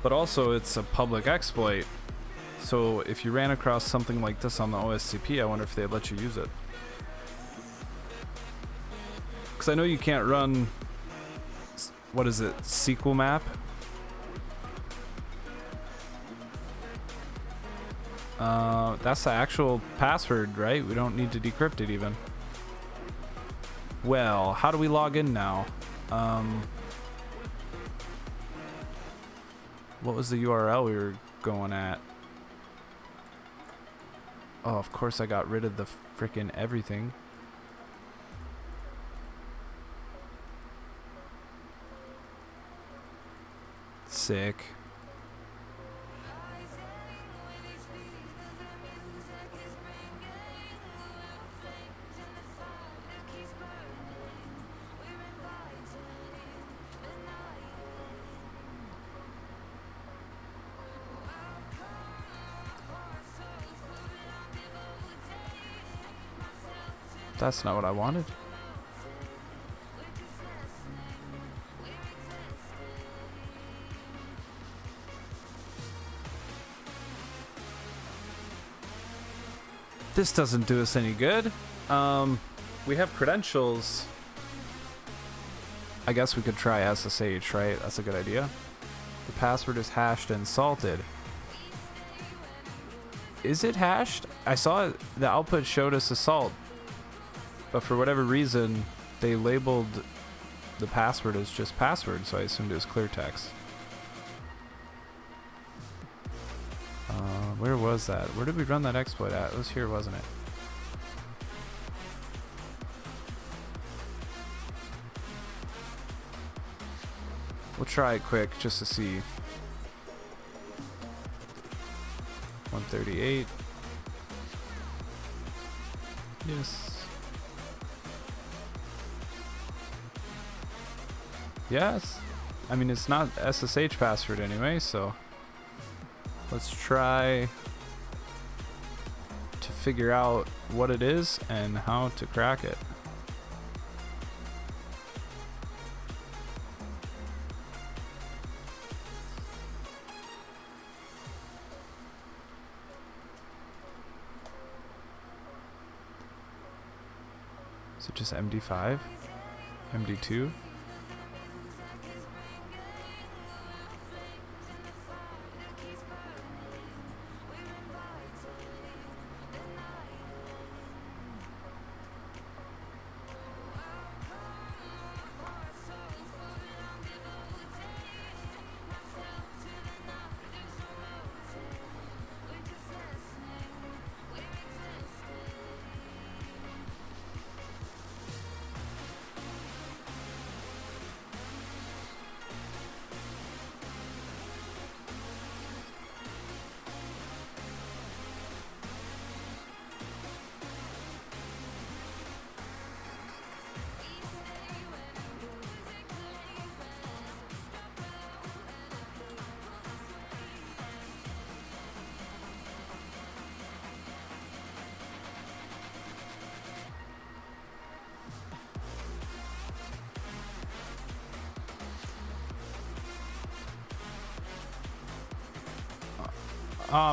but also it's a public exploit. So if you ran across something like this on the OSCP, I wonder if they'd let you use it. Because I know you can't run, what is it, SQL map? That's the actual password, right? We don't need to decrypt it even. Well, how do we log in now? What was the URL we were going at? Oh, of course I got rid of the frickin' everything. Sick. That's not what I wanted. This doesn't do us any good. We have credentials. I guess we could try SSH, right? That's a good idea. The password is hashed and salted. Is it hashed? I saw it, the output showed us a salt. But for whatever reason, they labeled the password as just password, so I assumed it was clear text. Where was that? Where did we run that exploit at? It was here, wasn't it? We'll try it quick just to see. 138. Yes. Yes. I mean, it's not SSH password anyway, so let's try to figure out what it is and how to crack it. Is it just MD5? MD2?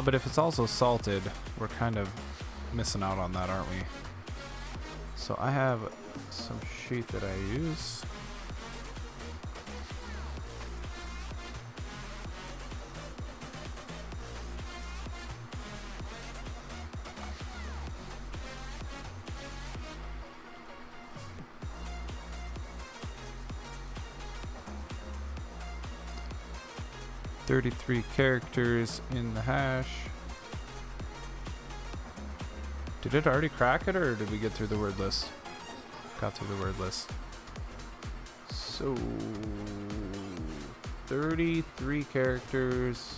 But if it's also salted, we're kind of missing out on that, aren't we? So I have some sheet that I use. .33 characters in the hash. Did it already crack it, or did we get through the word list? Got through the word list. So 33 characters.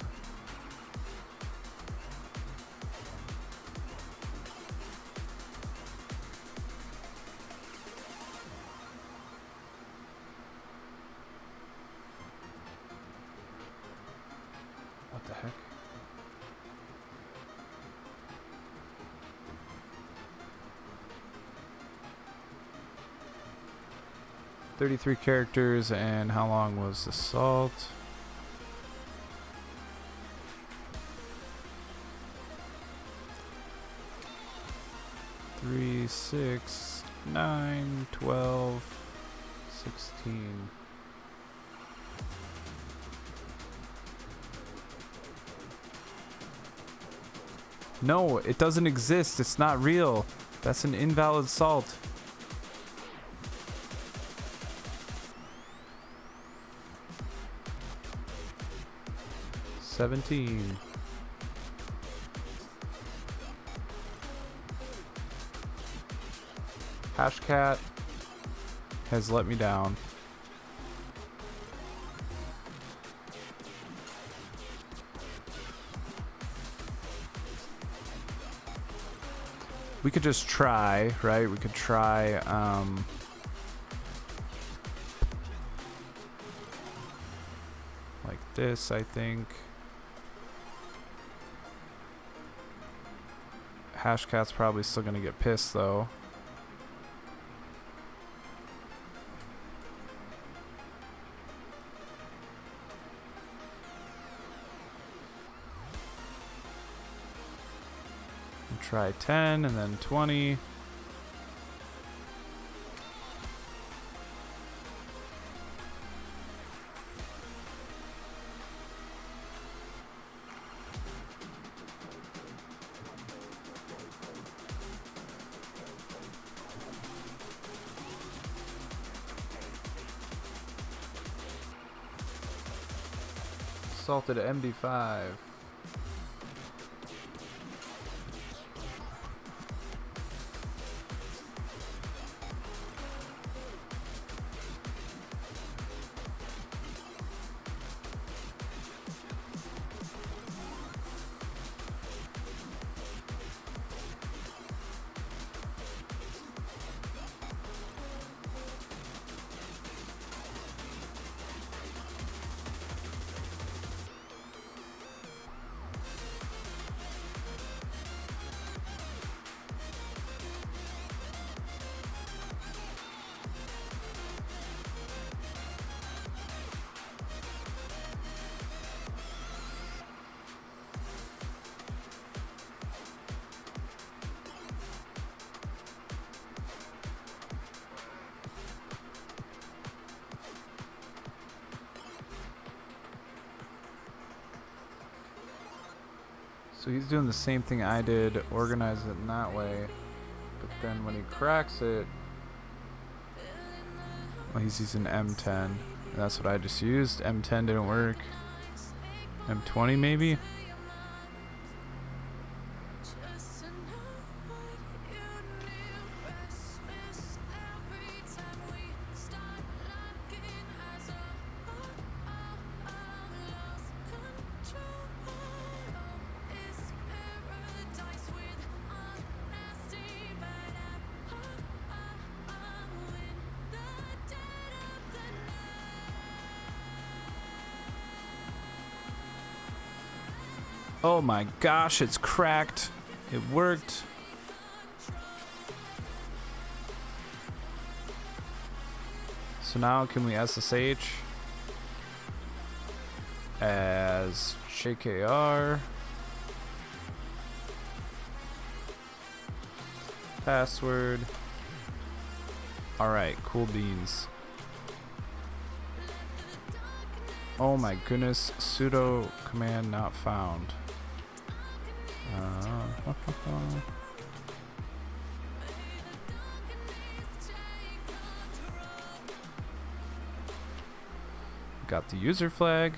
What the heck? .33 characters, and how long was the salt? Three, 6, 9, 12, 16. No, it doesn't exist. It's not real. That's an invalid salt. $17. Hashcat has let me down. We could just try, right? We could try, like this, I think. Hashcat's probably still gonna get pissed, though. Try 10 and then 20. Salted MD5. So he's doing the same thing I did, organize it in that way. But then when he cracks it, well, he's using M10. And that's what I just used. M10 didn't work. M20 maybe? Oh my gosh, it's cracked. It worked. So now can we SSH as JKR? Password. Alright, cool beans. Oh my goodness, sudo command not found. Got the user flag.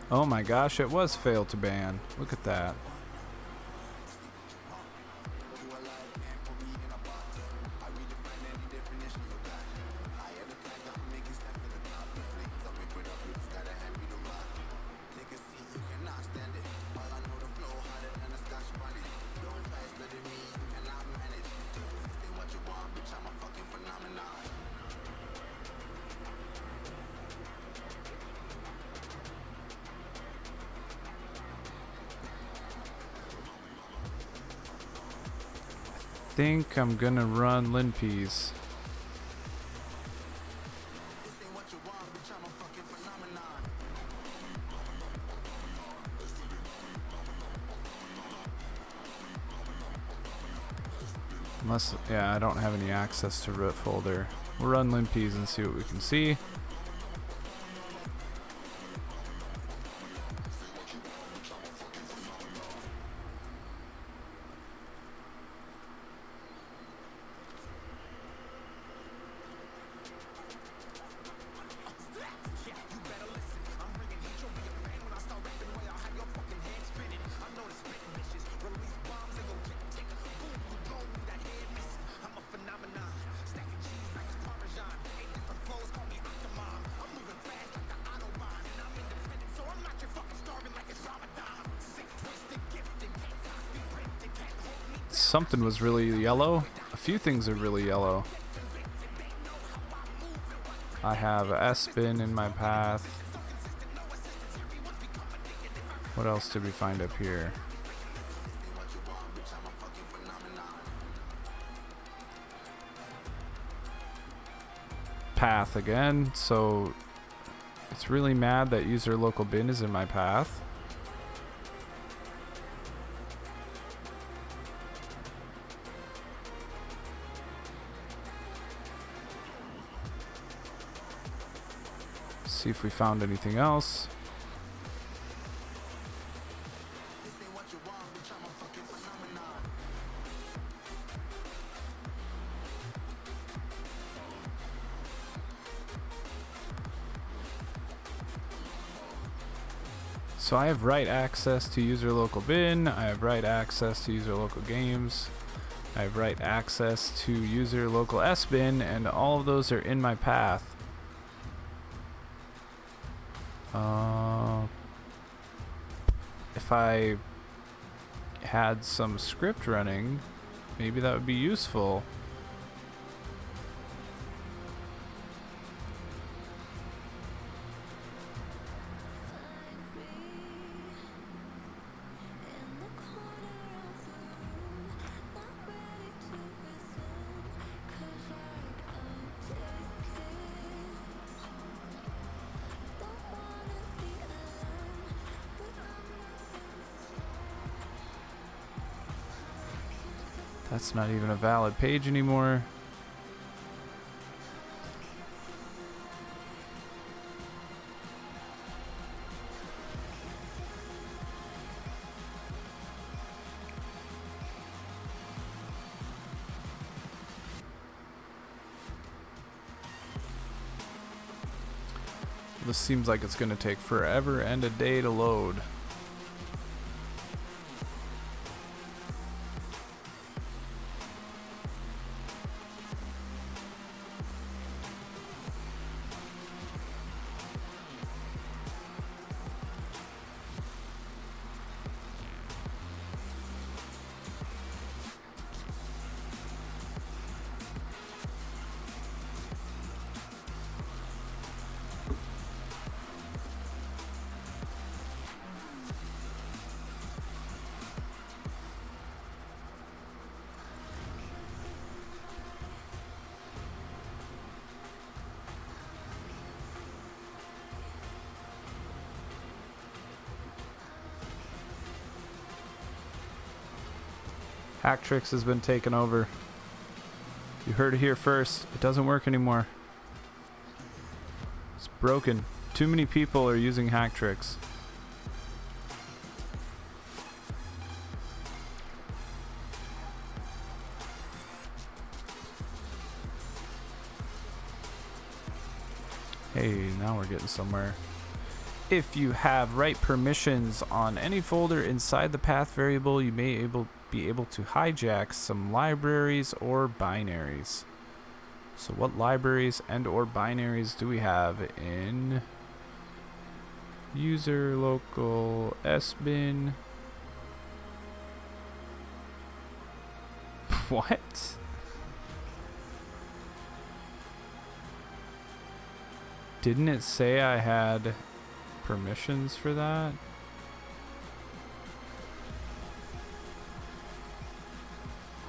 Oh my gosh, it was fail to ban. Look at that. I think I'm gonna run Linpeas. Unless, yeah, I don't have any access to root folder. We'll run Linpeas and see what we can see. Something was really yellow. A few things are really yellow. I have a S-bin in my path. What else did we find up here? Path again. So it's really mad that user local bin is in my path. See if we found anything else. So I have write access to user local bin, I have write access to user local games, I have write access to user local sbin, and all of those are in my path. If I had some script running, maybe that would be useful. That's not even a valid page anymore. This seems like it's going to take forever and a day to load. Hacktrix has been taken over. You heard it here first. It doesn't work anymore. It's broken. Too many people are using Hacktrix. Hey, now we're getting somewhere. If you have write permissions on any folder inside the path variable, you may be able to hijack some libraries or binaries. So what libraries and or binaries do we have in user local sbin? What? Didn't it say I had permissions for that?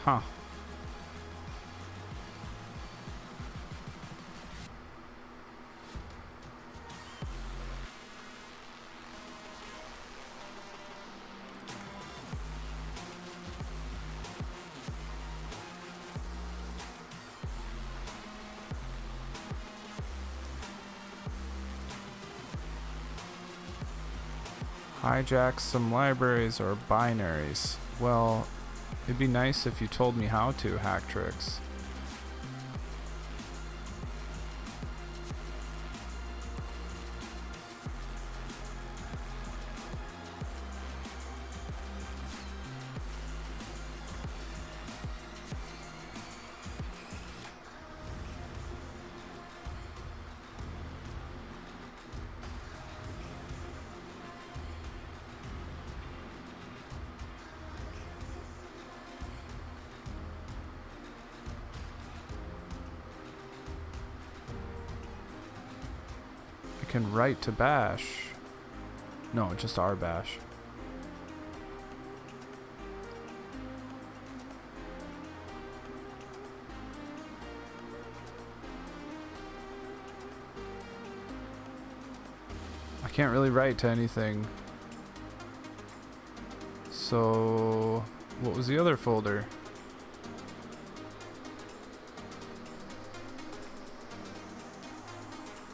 Huh. Hijack some libraries or binaries. Well, it'd be nice if you told me how to, Hacktrix. I can write to bash. No, just R bash. I can't really write to anything. So, what was the other folder?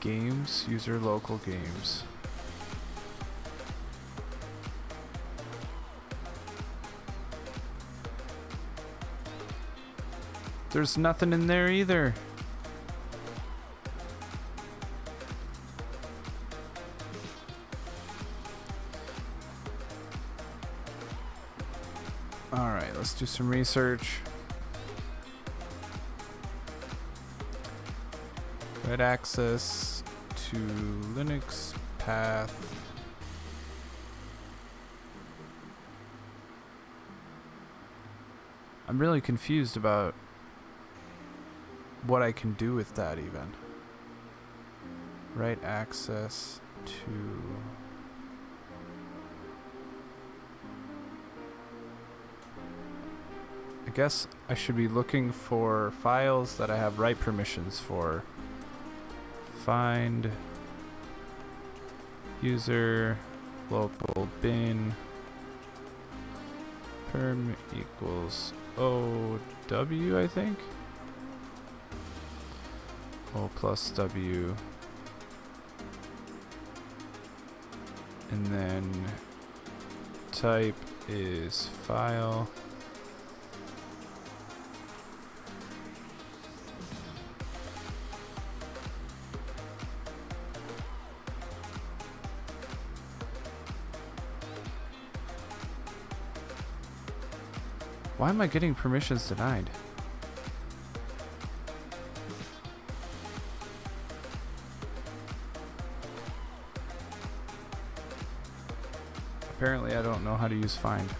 Games, user local games. There's nothing in there either. Alright, let's do some research. Red access to Linux path. I'm really confused about what I can do with that even. Right access to... I guess I should be looking for files that I have write permissions for. Find user local bin perm equals OW, I think. O plus W. And then type is file. Why am I getting permissions denied? Apparently I don't know how to use find.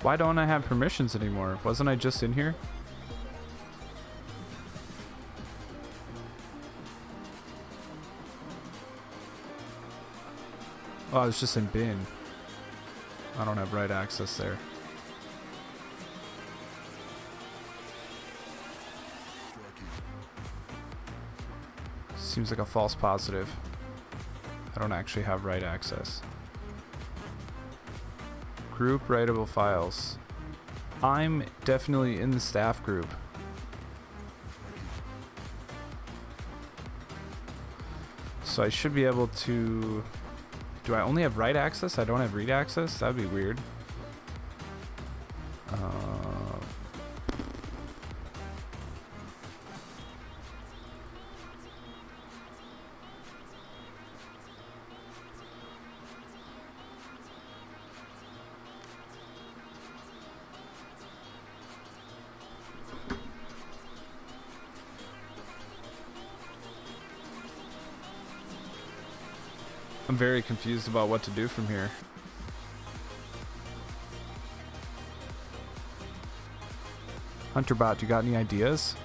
Why don't I have permissions anymore? Wasn't I just in here? Oh, I was just in bin. I don't have write access there. Seems like a false positive. I don't actually have write access. Group writable files. I'm definitely in the staff group. So I should be able to... Do I only have write access? I don't have read access? That'd be weird. I'm very confused about what to do from here. HunterBot, you got any ideas?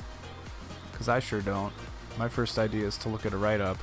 Because I sure don't. My first idea is to look at a write-up.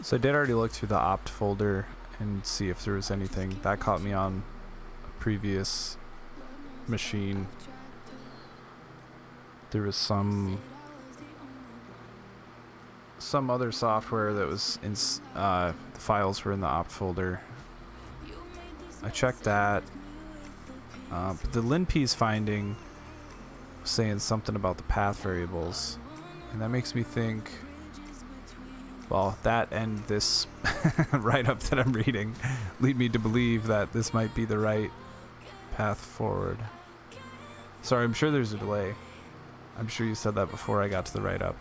So I did already look through the opt folder and see if there was anything. That caught me on a previous machine. There was some other software that was in, the files were in the opt folder. I checked that. But the linpiece finding was saying something about the path variables. And that makes me think... Well, that and this write-up that I'm reading lead me to believe that this might be the right path forward. Sorry, I'm sure there's a delay. I'm sure you said that before I got to the write-up.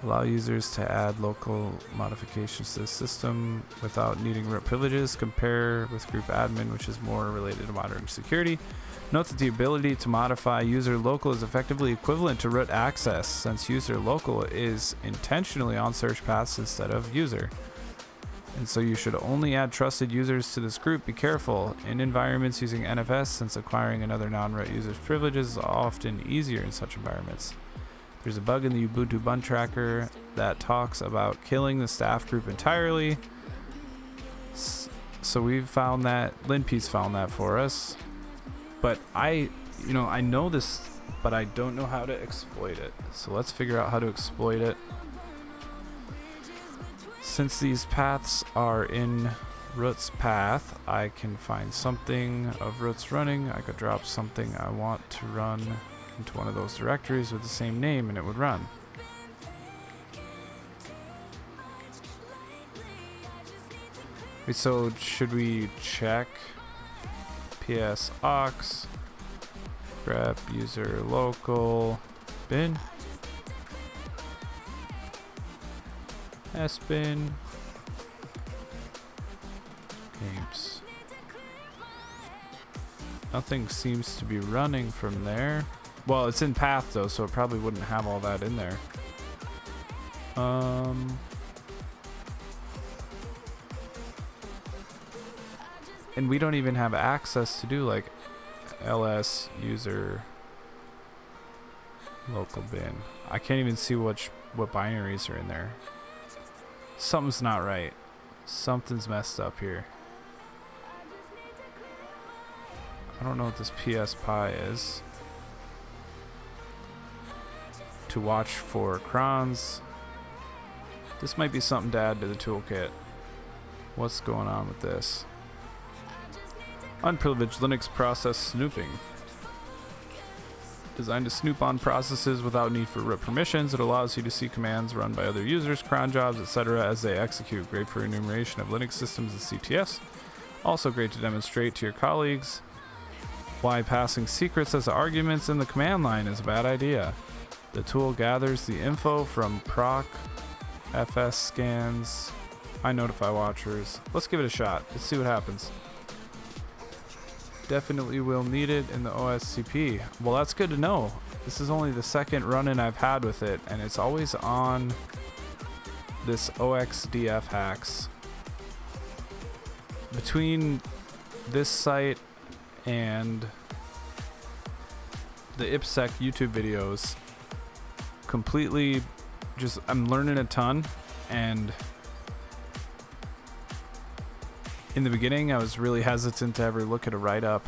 Allow users to add local modifications to the system without needing root privileges. Compare with group admin, which is more related to modern security. Note that the ability to modify user local is effectively equivalent to root access, since user local is intentionally on search paths instead of user. And so you should only add trusted users to this group. Be careful in environments using NFS, since acquiring another non-root user's privileges is often easier in such environments. There's a bug in the Ubuntu Bun Tracker that talks about killing the staff group entirely. So we've found that, linpiece found that for us. But I know this, but I don't know how to exploit it. So let's figure out how to exploit it. Since these paths are in root's path, I can find something of root's running. I could drop something I want to run into one of those directories with the same name and it would run. Wait, so should we check ps aux grep user local bin sbin games? Nothing seems to be running from there. Well, it's in path though, so it probably wouldn't have all that in there. And we don't even have access to do like ls user local bin. I can't even see what binaries are in there. Something's not right. Something's messed up here. I don't know what this pspi is. To watch for crons. This might be something to add to the toolkit. What's going on with this? Unprivileged Linux process snooping. Designed to snoop on processes without need for root permissions. It allows you to see commands run by other users, cron jobs, etc. as they execute. Great for enumeration of Linux systems and CTS. Also great to demonstrate to your colleagues why passing secrets as arguments in the command line is a bad idea. The tool gathers the info from proc, fs scans, iNotify watchers. Let's give it a shot. Let's see what happens. Definitely will need it in the OSCP. Well, that's good to know. This is only the second run-in I've had with it, and it's always on this OXDF hacks. Between this site and the IPSec YouTube videos, completely just, I'm learning a ton. And in the beginning, I was really hesitant to ever look at a write-up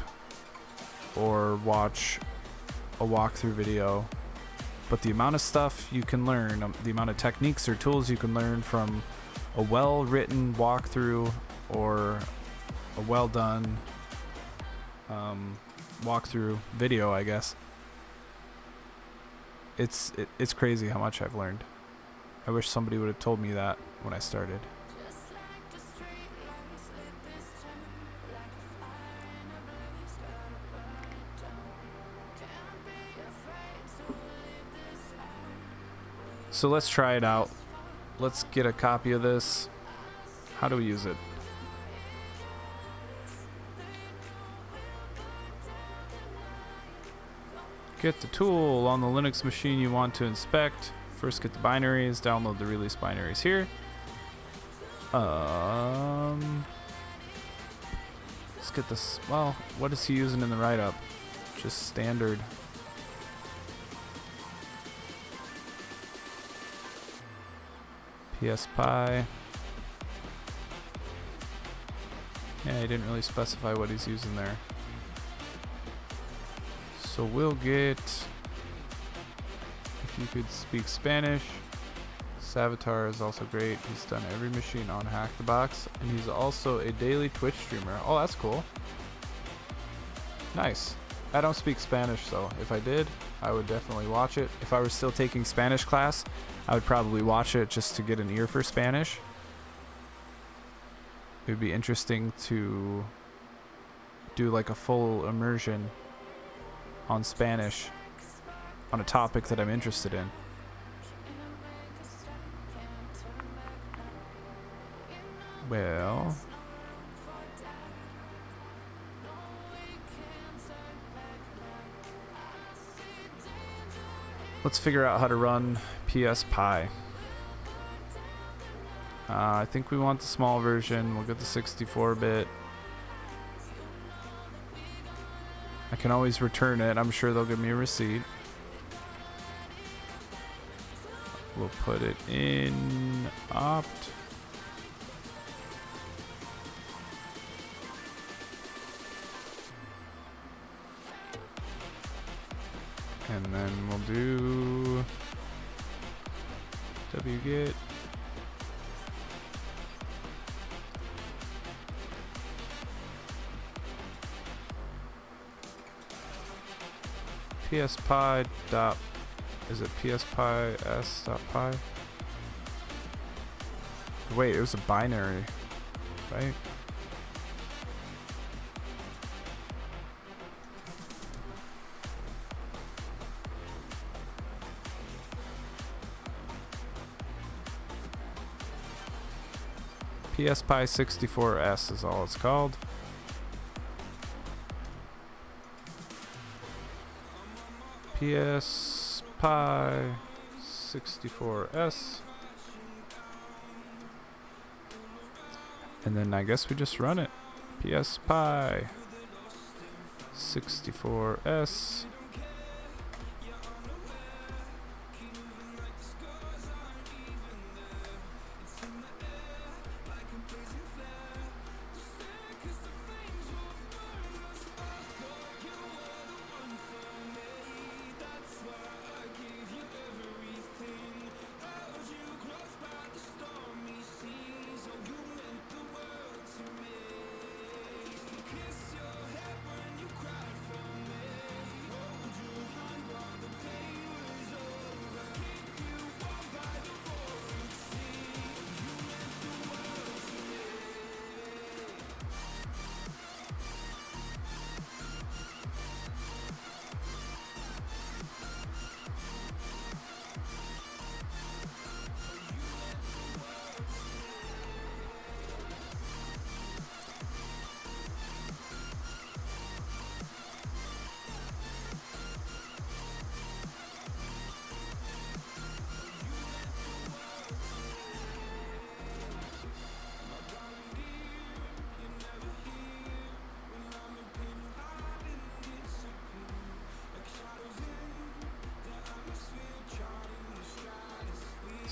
or watch a walkthrough video. But the amount of stuff you can learn, the amount of techniques or tools you can learn from a well-written walkthrough or a well-done walkthrough video, I guess. It's crazy how much I've learned. I wish somebody would have told me that when I started. So let's try it out. Let's get a copy of this. How do we use it? Get the tool on the Linux machine you want to inspect. First get the binaries, download the release binaries here. Let's get this, well, what is he using in the write-up? Just standard. PSPy. Yeah, he didn't really specify what he's using there. So we'll get, if you could speak Spanish. Savitar is also great. He's done every machine on HackTheBox, and he's also a daily Twitch streamer. Oh, that's cool. Nice. I don't speak Spanish, so if I did, I would definitely watch it. If I were still taking Spanish class, I would probably watch it just to get an ear for Spanish. It would be interesting to do like a full immersion on Spanish on a topic that I'm interested in. Well, let's figure out how to run PSPy. I think we want the small version. We'll get the 64-bit. I can always return it. I'm sure they'll give me a receipt. We'll put it in opt. And then we'll do wget. PSPy dot, is it PSPy s dot py? Wait, it was a binary, right? PSPy 64S is all it's called. PSPy 64S. And then I guess we just run it. PSPy 64S.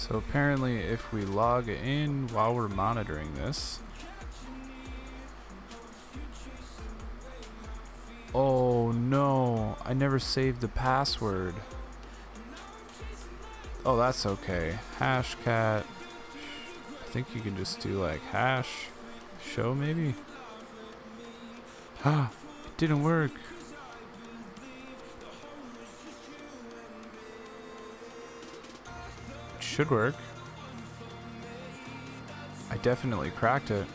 So apparently if we log in while we're monitoring this. Oh no, I never saved the password. Oh, that's okay. Hashcat. I think you can just do like hash show maybe. Ah, it didn't work. It should work. I definitely cracked it.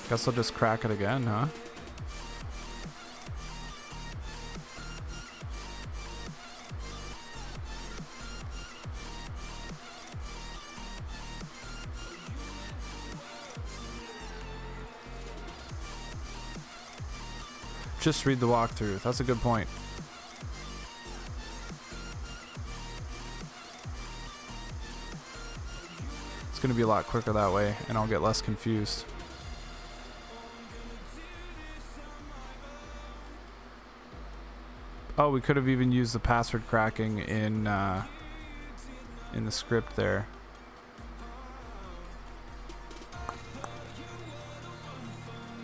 Guess I'll just crack it again, huh? Just read the walkthrough. That's a good point. It's going to be a lot quicker that way, and I'll get less confused. Oh, we could have even used the password cracking in the script there.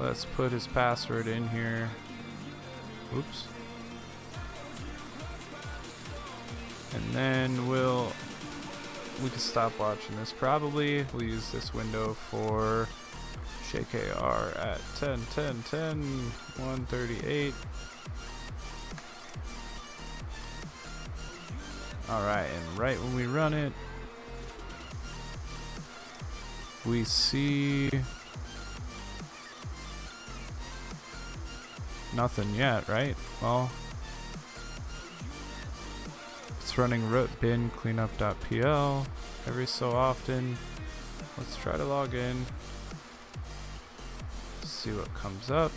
Let's put his password in here. Oops. And then we can stop watching this probably. We'll use this window for JKR at 138. Alright, and right when we run it, we see nothing yet, right? Well, it's running root bin cleanup.pl every so often. Let's try to log in. See what comes up.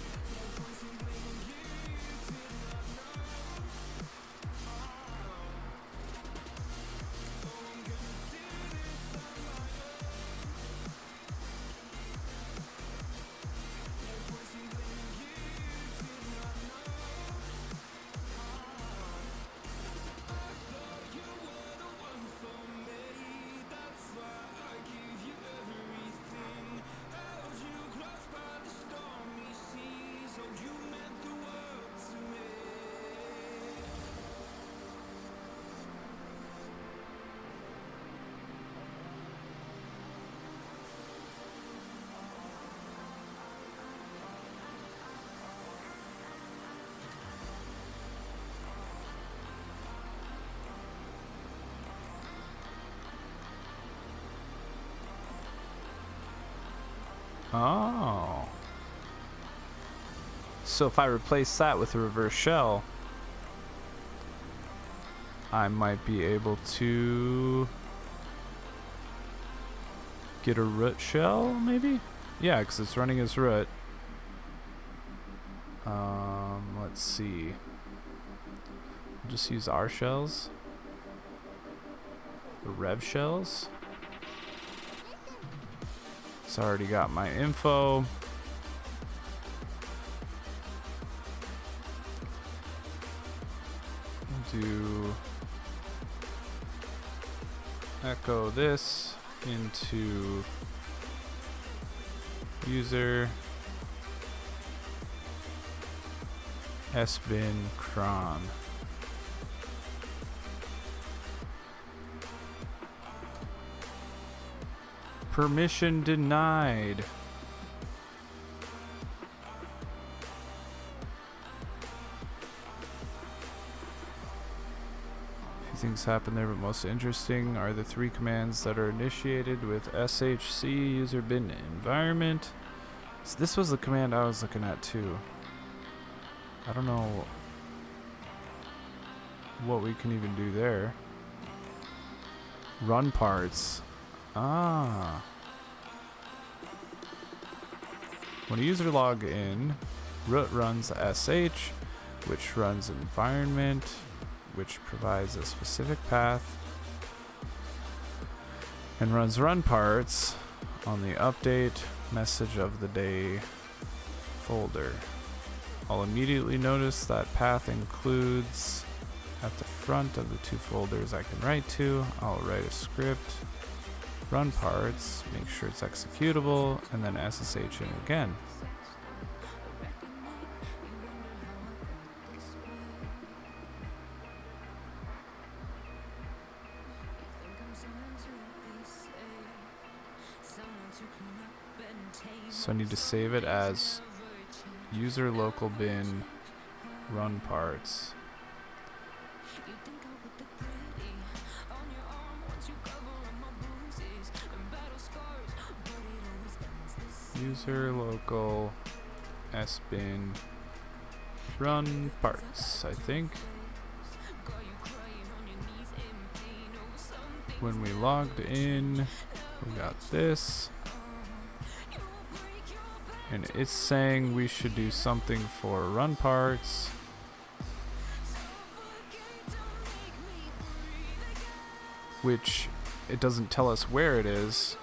Oh. So if I replace that with a reverse shell, I might be able to get a root shell, maybe? Yeah, because it's running as root. Let's see. We'll just use our shells. The rev shells. It's already got my info. Do echo this into user sbin cron. Permission denied. Few things happen there, but most interesting are the 3 commands that are initiated with shc user bin environment. So this was the command I was looking at too. I don't know what we can even do there. Run parts. Ah. When a user log in, root runs sh, which runs environment, which provides a specific path, and runs run parts on the update message of the day folder. I'll immediately notice that path includes at the front of the two folders I can write to. I'll write a script, run parts, make sure it's executable, and then SSH in again. So I need to save it as user local bin run parts. User local sbin run parts, I think. When we logged in, we got this. And it's saying we should do something for run parts. Which it doesn't tell us where it is.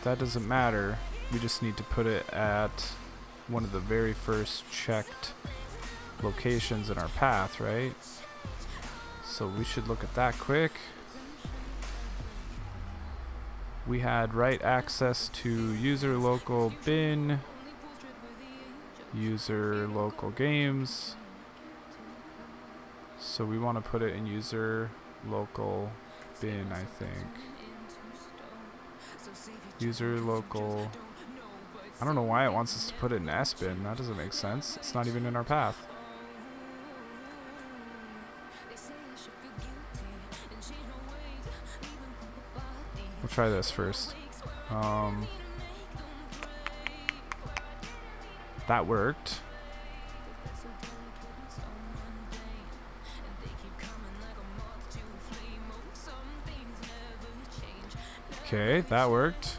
That doesn't matter. We just need to put it at one of the very first checked locations in our path, right? So we should look at that quick. We had write access to user local bin, user local games. So we want to put it in user local bin, I think. User local. I don't know why it wants us to put it in sbin. That doesn't make sense. It's not even in our path. We'll try this first. That worked. Okay, that worked.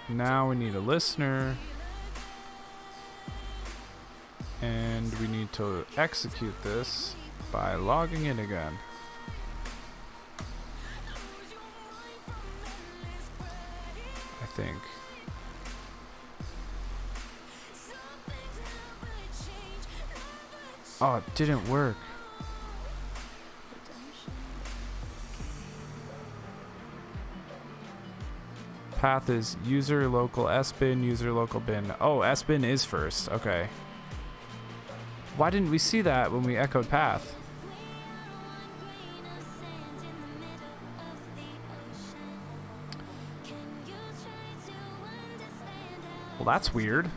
Now we need a listener. And we need to execute this by logging in again. I think. Oh, it didn't work. Path is user local sbin, user local bin. Oh, sbin is first. Okay. Why didn't we see that when we echoed path? Well, that's weird.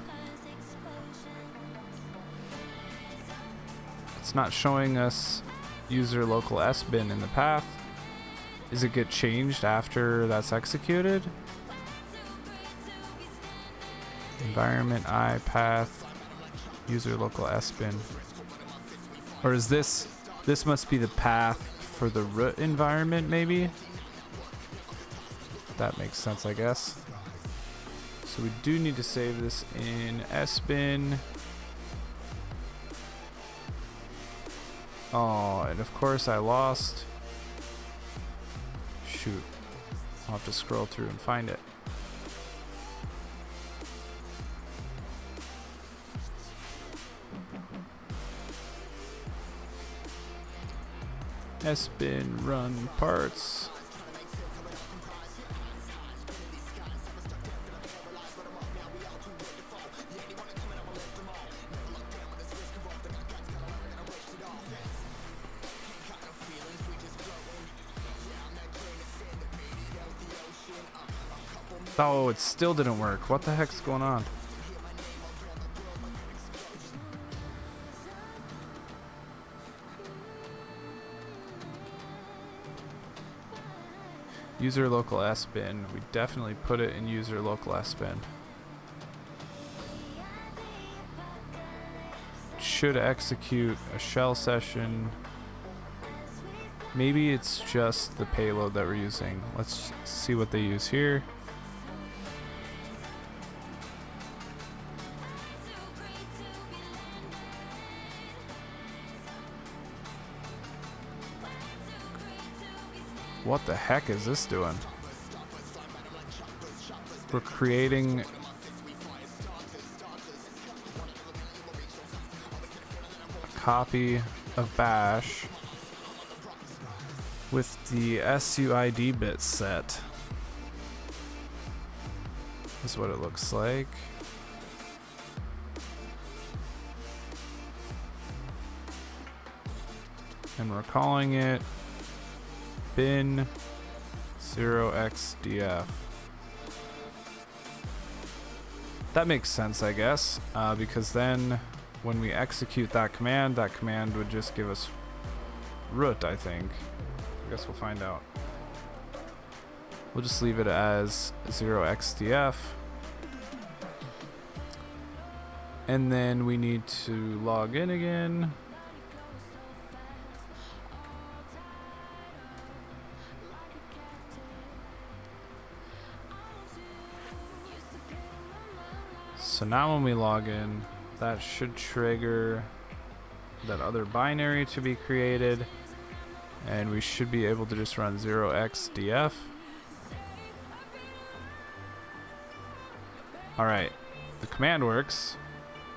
It's not showing us user local sbin in the path. Does it get changed after that's executed? Environment I path user local sbin. Or is this must be the path for the root environment, maybe? That makes sense, I guess. So we do need to save this in sbin. Oh, and of course I lost. Shoot. I'll have to scroll through and find it. sbin run parts. Oh, it still didn't work. What the heck's going on? User local sbin. We definitely put it in user local sbin. Should execute a shell session. Maybe it's just the payload that we're using. Let's see what they use here. What the heck is this doing? We're creating copy of bash with the SUID bit set. This is what it looks like. And we're calling it bin 0xdf. That makes sense, I guess, because then when we execute that command would just give us root, I think. I guess we'll find out. We'll just leave it as 0xdf. And then we need to log in again. So now when we log in, that should trigger that other binary to be created, and we should be able to just run 0xdf. Alright, the command works,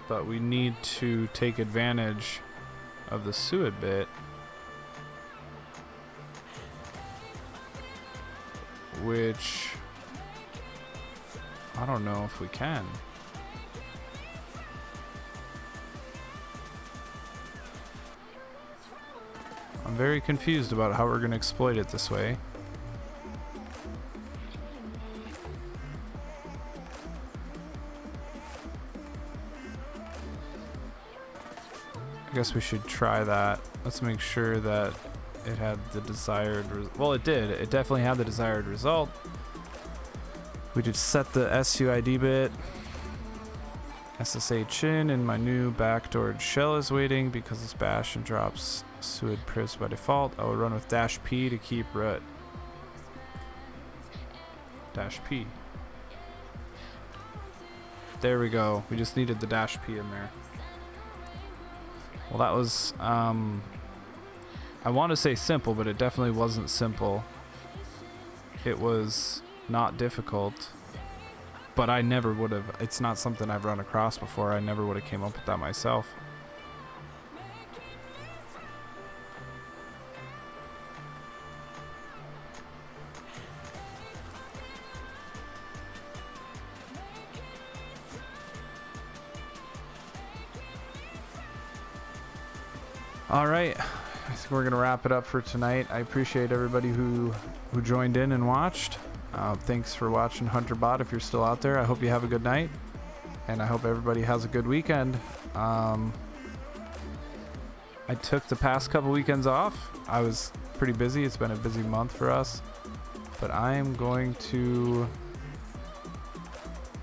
but we need to take advantage of the suid bit, which I don't know if we can. I'm very confused about how we're going to exploit it this way. I guess we should try that. Let's make sure that it had the desired well, it did. It definitely had the desired result. We just set the SUID bit. SSH in, and my new backdoored shell is waiting because it's bash and drops suid privs by default. I will run with -p to keep root. -p. There we go. We just needed the -p in there. Well, that was, I want to say simple, but it definitely wasn't simple. It was not difficult, but I never would have, it's not something I've run across before. I never would have came up with that myself. All right, I think we're gonna wrap it up for tonight. I appreciate everybody who joined in and watched. Thanks for watching HunterBot. If you're still out there, I hope you have a good night, and I hope everybody has a good weekend. I took the past couple weekends off. I was pretty busy. It's been a busy month for us, but I am going to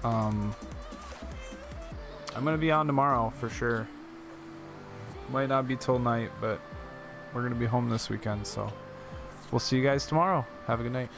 I'm gonna be on tomorrow for sure. Might not be till night, but we're gonna be home this weekend, so we'll see you guys tomorrow. Have a good night.